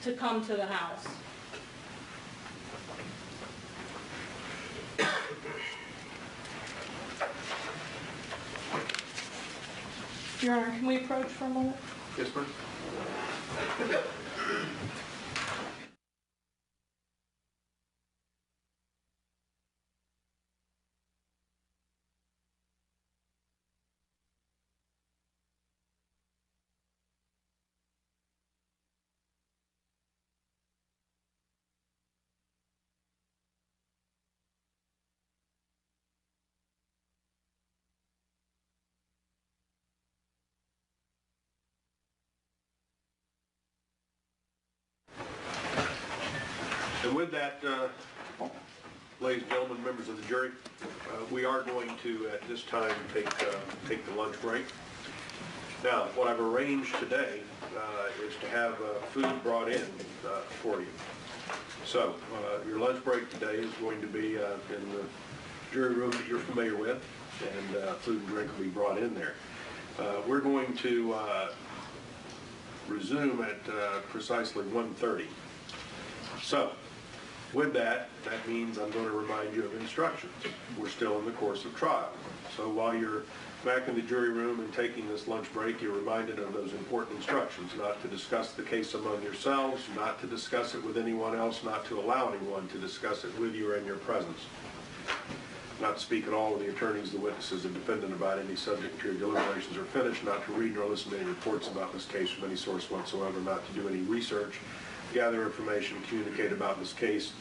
to come to the house. Your Honor, can we approach for a moment? Yes, ma'am. And with that, ladies and gentlemen, members of the jury, we are going to, at this time, take the lunch break. Now, what I've arranged today is to have food brought in for you. So, your lunch break today is going to be in the jury room that you're familiar with, and food and drink will be brought in there. We're going to resume at precisely 1:30. So, with that means I'm going to remind you of instructions. We're still in the course of trial. So while you're back in the jury room and taking this lunch break, you're reminded of those important instructions: not to discuss the case among yourselves, not to discuss it with anyone else, not to allow anyone to discuss it with you or in your presence, not to speak at all with the attorneys, the witnesses, the defendant about any subject to your deliberations are finished, not to read nor listen to any reports about this case from any source whatsoever, not to do any research, gather information, communicate about this case,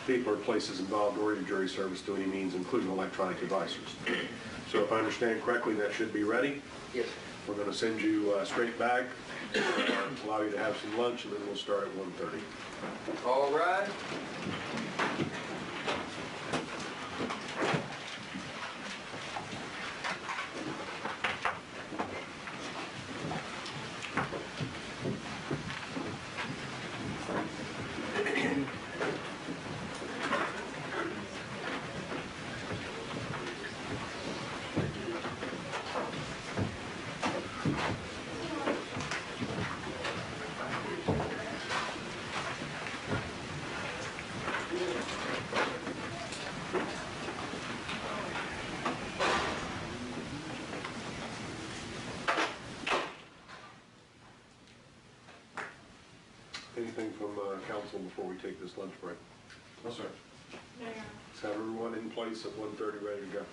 people or places involved, or your jury service to any means, including electronic devices. So if I understand correctly, that should be ready. Yes. We're going to send you straight back, allow you to have some lunch, and then we'll start at 1:30. All right. Anything from counsel before we take this lunch break? No, sir. No, Your Honor. Let's have everyone in place at 1:30 ready to go.